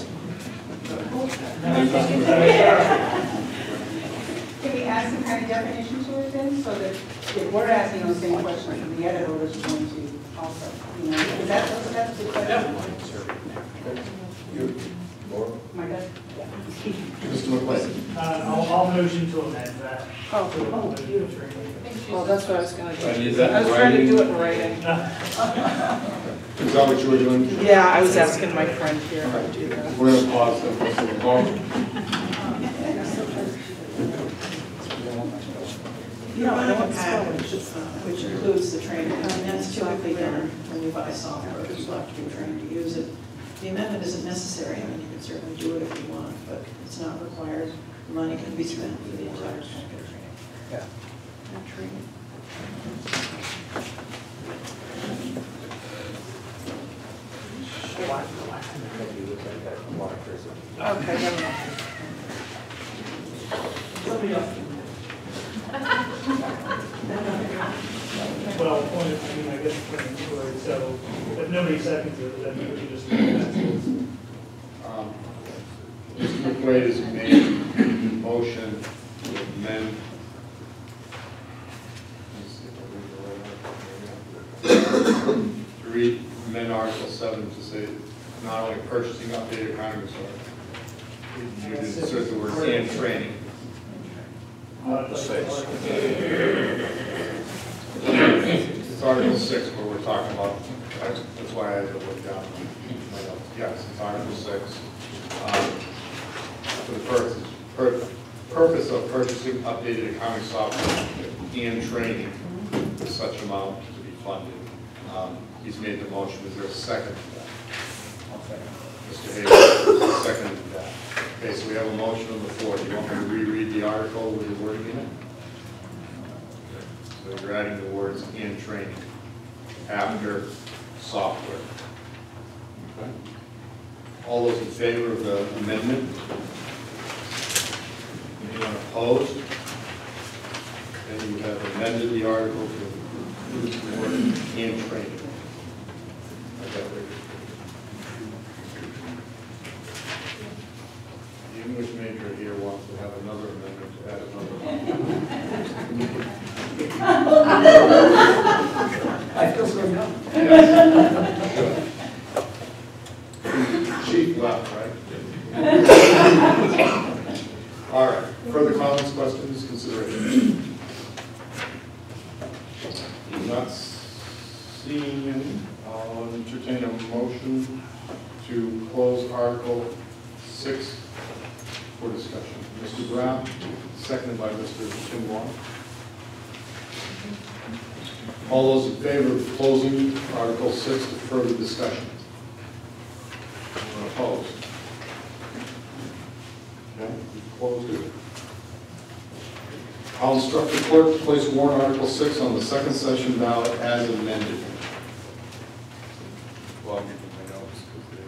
Can we add some kind of definition to it then, so that if we're asking those same questions, the other voters are going to also, is that's the question? You, Laura? Am I good? Mr. McLean? I'll motion to amend that. Oh, beautiful. Well, that's what I was gonna do. And is that I was trying to do it in writing. Is that what you were doing? Yeah, I was asking my friend here to do that. We're going to pause then for some vote. You know, I have a package, which includes the training, and that's typically done when you buy software, because you have to be trained to use it. The amendment isn't necessary, I mean, you can certainly do it if you want, but it's not required. The money can be spent for the entire package. Yeah. And training. Okay, never mind. Somebody else. Well, I guess, so if nobody seconds it, then we can just. Mr. McQuaid has made a motion to amend. To read amend Article 7 to say not only purchasing updated accounting software, you did insert the word and training. It's Article 6 where we're talking about, that's why I had to look down. Yes, it's Article 6. For the purpose of purchasing updated accounting software and training, such amount to be funded. He's made the motion. Is there a second to that? Mr. Hayes, second to that. Okay, so we have a motion on the floor. Do you want me to reread the article with the wording in it? So you're adding the words "and training" after software. Okay. All those in favor of the amendment? Anyone opposed? And you have amended the article to include the word "and training." Okay. The English major here wants to have another amendment to add another. Chief left, right? All right, further comments, questions, considerations? Not seeing any, I'll entertain a motion to close Article 6 for discussion. Mr. Brown, seconded by Mr. Kimball. All those in favor of closing Article 6 to further discussion? Anyone opposed? Okay, we've closed it. I'll instruct the clerk to place warrant Article 6 on the second session ballot as amended. Well, I'm getting my notes because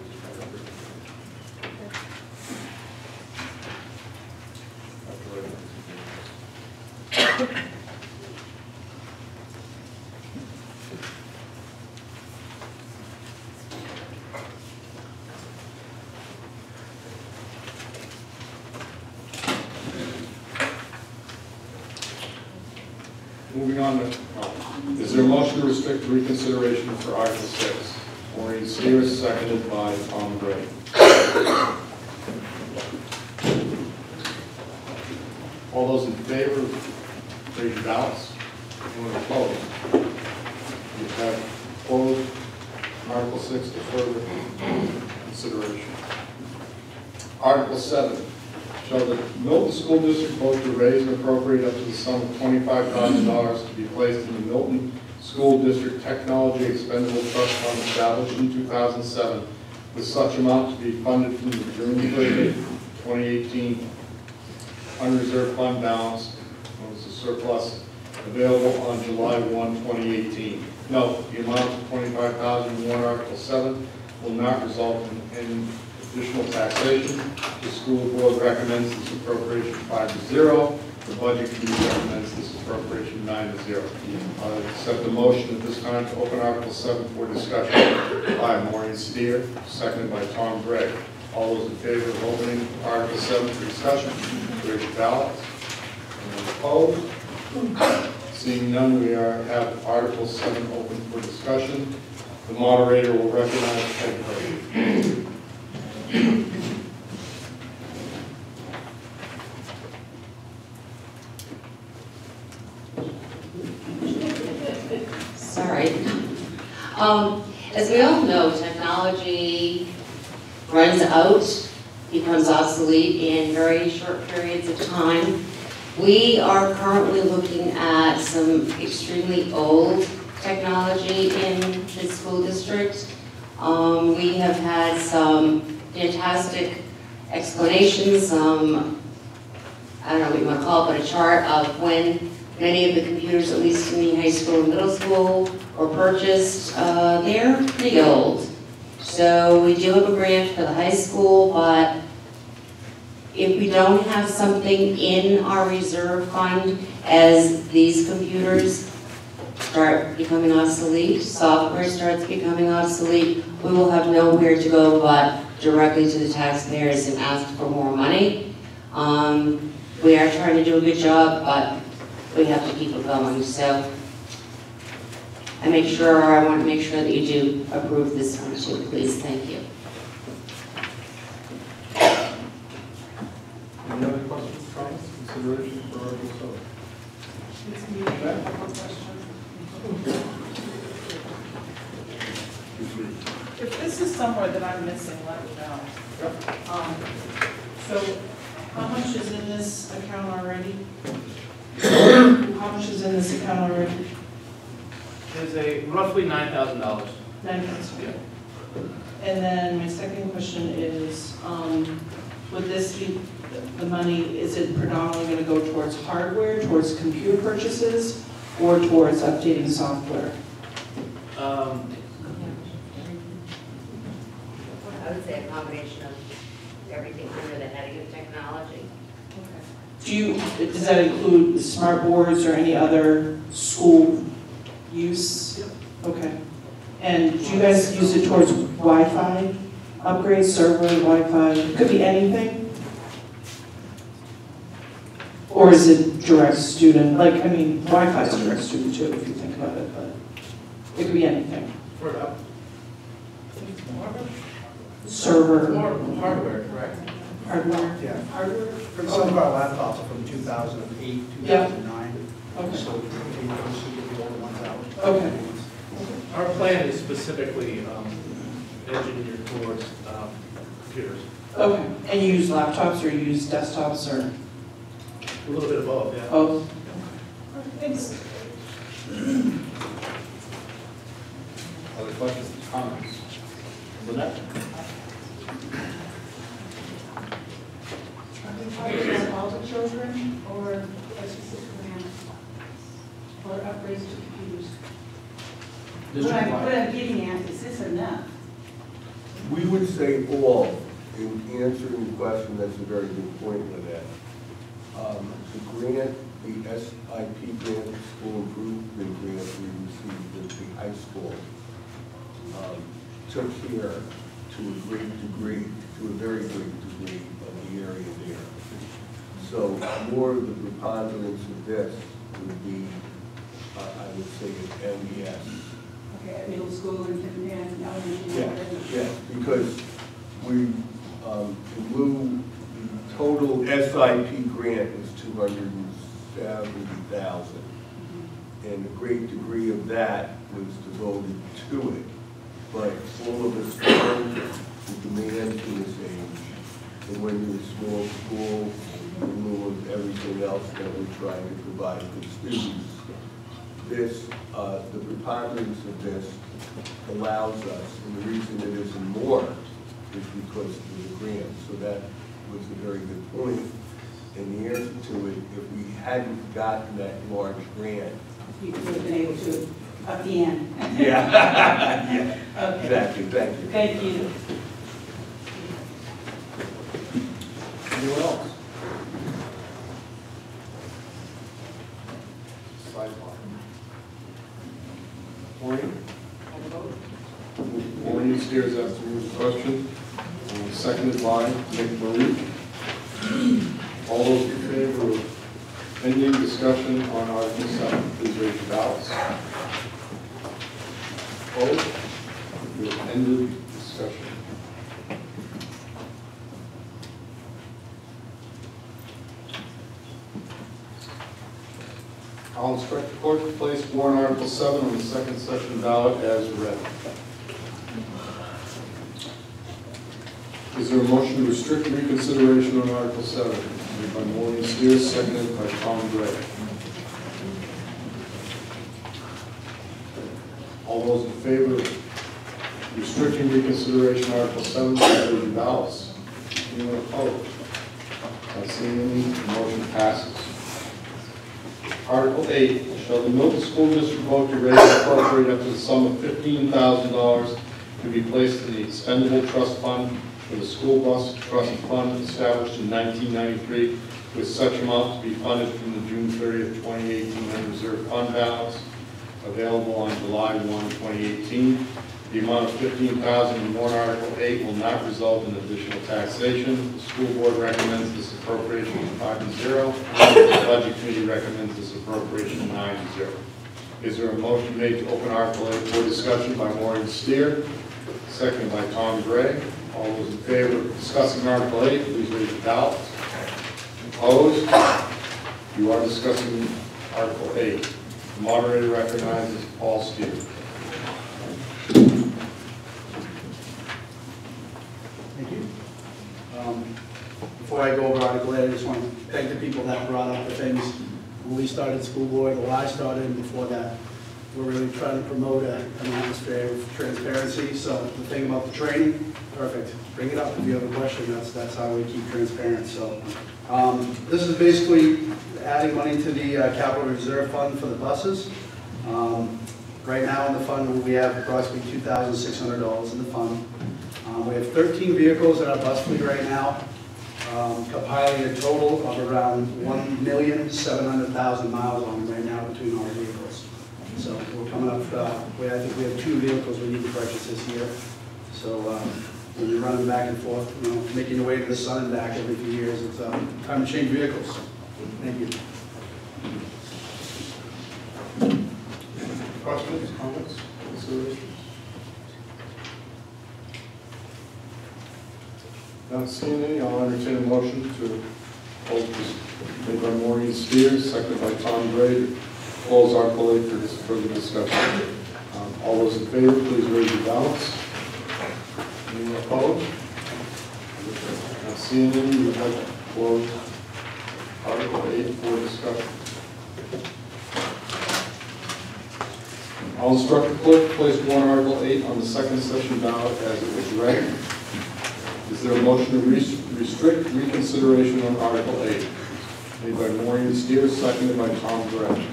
moving on to, is there a motion to restrict reconsideration for Article 6? Maureen Steers, seconded by Tom Gray. All those in favor, raise your ballots. Anyone opposed? We have closed Article 6 to further consideration. Article 7. Shall the Milton School District vote to raise and appropriate up to the sum of $25,000 to be placed in the Milton School District Technology Expendable Trust Fund established in 2007, with such amount to be funded from the June 30, 2018 unreserved fund balance, known as the surplus, available on July 1, 2018. Note, the amount of $25,000 in warrant Article 7 will not result in any additional taxation. The school board recommends this appropriation 5-0. The budget committee recommends this appropriation 9-0. I accept the motion at this time to open Article 7 for discussion by Maureen Steer, seconded by Tom Gray. All those in favor of opening Article 7 for discussion, raise your ballots. Anyone opposed? Seeing none, we have Article 7 open for discussion. The moderator will recognize Ted Gray. Sorry. As we all know, technology runs out, becomes obsolete in very short periods of time. We are currently looking at some extremely old technology in the school district. We have had some fantastic explanations, I don't know what you want to call it, but a chart of when many of the computers, at least in the high school and middle school, were purchased. They're pretty old. So we do have a grant for the high school, but if we don't have something in our reserve fund as these computers start becoming obsolete, software starts becoming obsolete, we will have nowhere to go but directly to the taxpayers and ask for more money. We are trying to do a good job, but we have to keep it going. So I want to make sure that you do approve this one too, please. Thank you. Any other questions, comments, consideration for Article 7? If this is somewhere that I'm missing, let me know. So how much is in this account already? How much is in this account already? There's a roughly $9,000. $9,000. Yeah. And then my second question is, would this be, the money, is it predominantly going to go towards hardware, towards computer purchases, or towards updating software? I would say a combination of everything under the heading of technology. Does that include smart boards or any other school use? Yep. Okay. And do you guys use it towards Wi-Fi upgrades, server, Wi-Fi? It could be anything. Or is it direct student? Like, I mean, Wi-Fi is direct student too, if you think about it, but it could be anything. For that, Server, hardware, correct? hardware? Yeah. For some of our laptops are from 2008, Yeah. 2009. Okay. So we continue to see the older ones out. Okay. Our plan is specifically engineered towards computers. Okay, and you use laptops or you use desktops or? A little bit of both, yeah. Oh. Thanks. Other questions, comments? Lynette? Are these for all the children or a specific grant or upgrades to computers? What I'm getting at, is this enough? We would say all. In answering the question, that's a very good point, Lynette. The grant, the SIP grant, the school improvement grant we received at the high school, took care to a great degree, to a very great degree of the area there. So more of the preponderance of this would be, I would say, an MES. Okay, at middle school and elementary. Yeah, because we, in lieu, the total SIP grant is $270,000. And a great degree of that was devoted to it. But all of us know the demand for this age. And when you're a small school, in lieu of everything else that we're trying to provide for students, this, the preponderance of this allows us, and the reason it isn't more is because of the grant. So that was a very good point. And the answer to it, if we hadn't gotten that large grant, You would have been able to up the end. yeah. Okay. Exactly, thank you. Thank you. Anyone else? Sidebar. Maureen? Maureen Steers asked to move the question, seconded by Nick Marie. All those in favor of ending discussion on Article 7, please raise your ballots. Opposed? We have ended discussion. I'll instruct the clerk to place warrant Article 7 on the second session ballot as read. Is there a motion to restrict reconsideration on Article 7? Made by Maureen Steers, seconded by Tom Gray. All those in favor of restricting reconsideration on Article 7, please raise your ballots. Anyone opposed? Not seeing any, the motion passes. Article 8, shall the Milton School District vote to raise and appropriate up to the sum of $15,000 to be placed in the expendable trust fund for the school bus trust fund established in 1993, with such amount to be funded from the June 30th, 2018 unreserved fund balance available on July 1, 2018. The amount of $15,000 in warrant Article 8 will not result in additional taxation. The school board recommends this appropriation 5-0. The budget committee recommends this appropriation 9-0. Is there a motion made to open Article 8 for discussion by Maureen Steer, seconded by Tom Gray? All those in favor of discussing Article 8, please raise your ballots. Opposed? You are discussing Article 8. The moderator recognizes Paul Steer. Thank you. Before I go over Article 8, I just want to thank the people that brought up the things when we started school board, or I started, and before that. We're really trying to promote an atmosphere of transparency. So the thing about the training, perfect. Bring it up if you have a question. That's how we keep transparent. So this is basically adding money to the capital reserve fund for the buses. Right now in the fund, we have approximately $2,600 in the fund. We have 13 vehicles in our bus fleet right now, compiling a total of around 1,700,000 miles on them right now between all vehicles. So we're coming up, I think we have 2 vehicles we need to purchase this year. So when you're running back and forth, making your way to the sun and back every few years, it's time to change vehicles. Thank you. Questions, comments, considerations? Not seeing any, I'll entertain a motion to hold this, made by Maureen Steers, seconded by Tom Gray, to close Article 8 for this further discussion. All those in favor, please raise your ballots. Anyone opposed? Not seeing any, we have to close Article 8 for discussion. I'll instruct the clerk to place warrant Article 8 on the second session ballot as it was read. Is there a motion to restrict reconsideration on Article 8? Made by Maureen Steers, seconded by Tom Gray.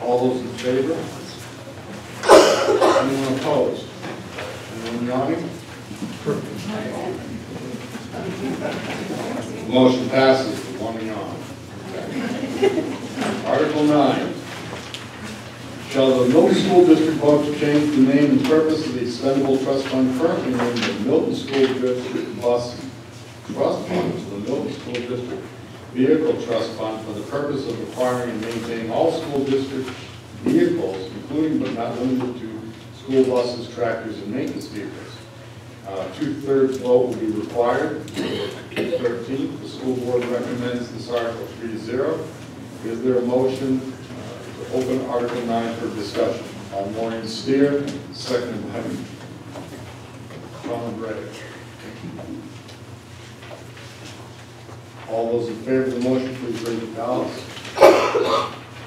All those in favor? Anyone opposed? Anyone yawning? Motion passes with one yawn. Article 9. Shall the Milton School District vote to change the name and purpose of the expendable trust fund currently named the Milton School District Bus Trust Fund to the Milton School District Vehicle Trust Fund for the purpose of acquiring and maintaining all school district vehicles, including but not limited to school buses, tractors, and maintenance vehicles. 2/3 vote will be required. 13th, the school board recommends this Article 3-0. Is there a motion to open Article 9 for discussion? Maureen Steer, seconded by Tom Gray. All those in favor of the motion, please raise your ballots.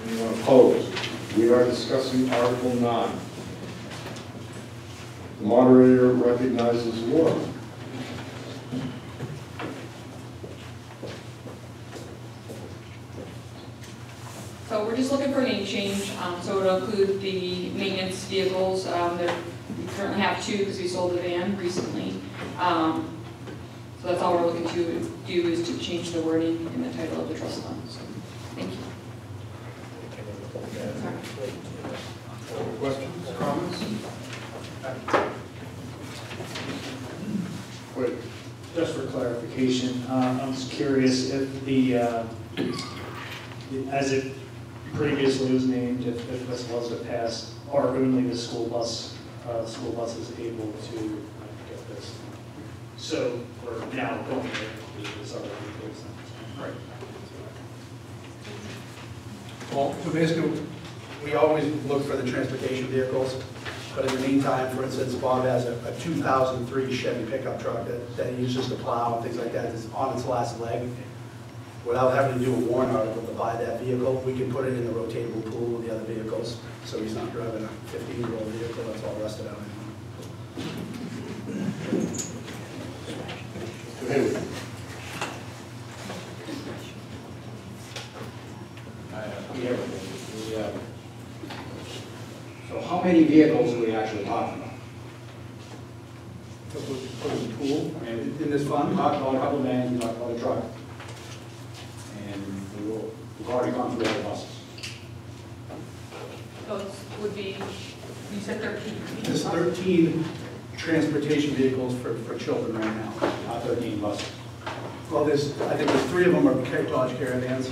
Anyone opposed? We are discussing Article 9. The moderator recognizes Laura. So we're just looking for a name change, so it'll include the maintenance vehicles. We currently have 2 because we sold the van recently. So that's all we're looking to do is to change the wording in the title of the trust fund. So, thank you. Questions, comments? Wait. Just for clarification, I'm just curious if the, as it previously was named, if this was to pass, are only the school buses able to get this? So we're now going there, this other vehicles. Right. Well, so basically, we always look for the transportation vehicles, but in the meantime, for instance, Bob has a 2003 Chevy pickup truck that he uses to plow and things like that. It's on its last leg. Without having to do a warrant article to buy that vehicle, we can put it in the rotatable pool with the other vehicles, so he's not driving a 15-year-old vehicle that's all rusted out anymore. So how many vehicles are we actually talking about? Put in the pool, in this fund? We talked about a couple of vans, we talked about a truck. And we've already gone through all the buses. Those would be, you said 13. There's 13 transportation vehicles for children right now. Not 13 buses. Well, I think there's 3 of them are Dodge Caravans,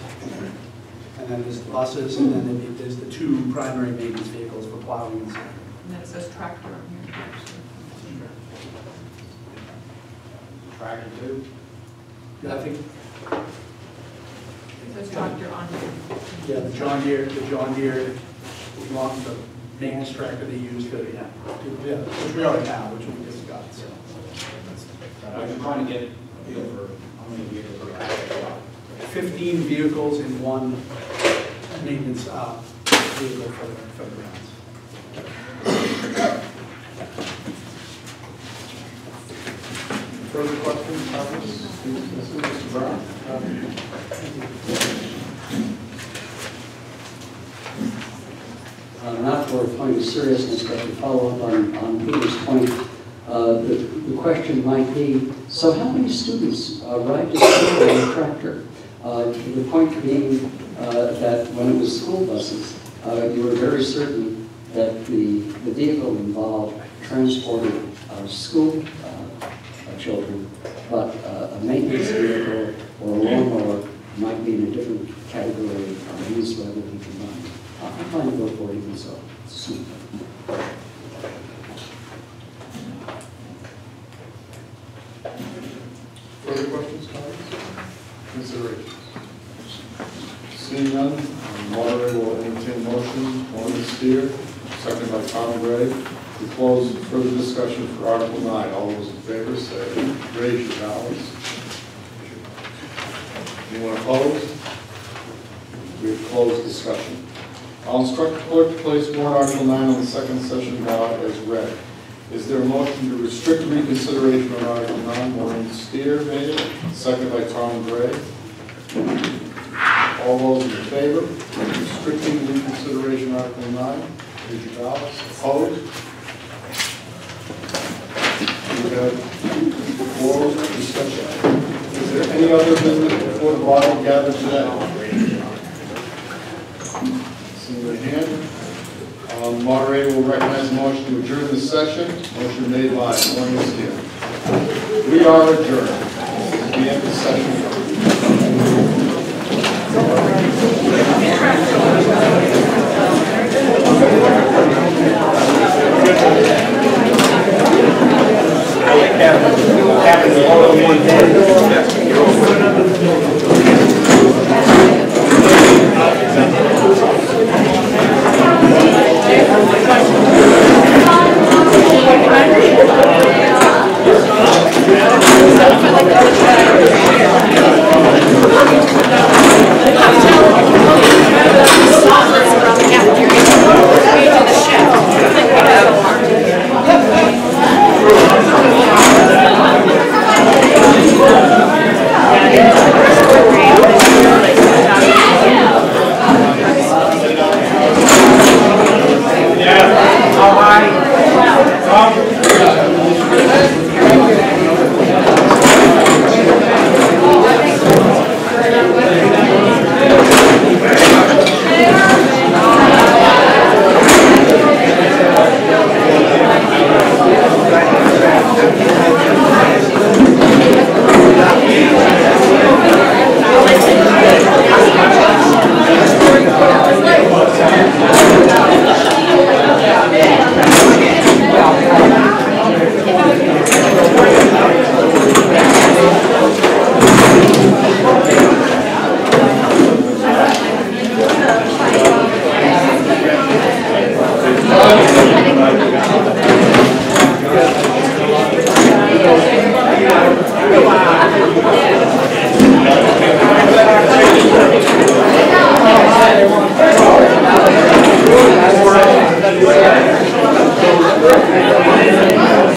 and then there's the buses, and then there's the 2 primary maintenance vehicles for plowing and stuff. And then it says tractor on here. Tractor too? Yeah, I think. It says tractor on here. Yeah, the John Deere, the maintenance tractor they use to, which we already have, which we just got, so. I was trying to get a feel for how many vehicles are actually out. 15 vehicles in one maintenance vehicle for the grounds. Further questions, comments? Mr. Brown? Not for a point of seriousness, but to follow up on Peter's point, the question might be, so how many students ride to school on a tractor? The point being that when it was school buses, you were very certain that the vehicle involved transported school children, but a maintenance vehicle or a lawnmower might be in a different category of use rather than combined. I'm fine to vote for it even so. Further questions, comments, considerations? Seeing none, moderator will entertain motion. Norman Steer, second by Tom Gray, to close further discussion for Article 9. All those in favor say, raise your balance. Anyone opposed? We have closed discussion. I'll instruct the clerk to place warrant Article 9 on the second session ballot as read. Is there a motion to restrict reconsideration on Article 9? Maureen Steer made it, second by Tom Gray. All those in favor of restricting reconsideration Article 9, raise your ballots. Opposed? We have closed discussion. Is there any other business before the body gathered today? Seeing the hand. Moderator will recognize a motion to adjourn the session. Motion made by Maureen Steer. We are adjourned. This is the end of the session. Happens all in one day.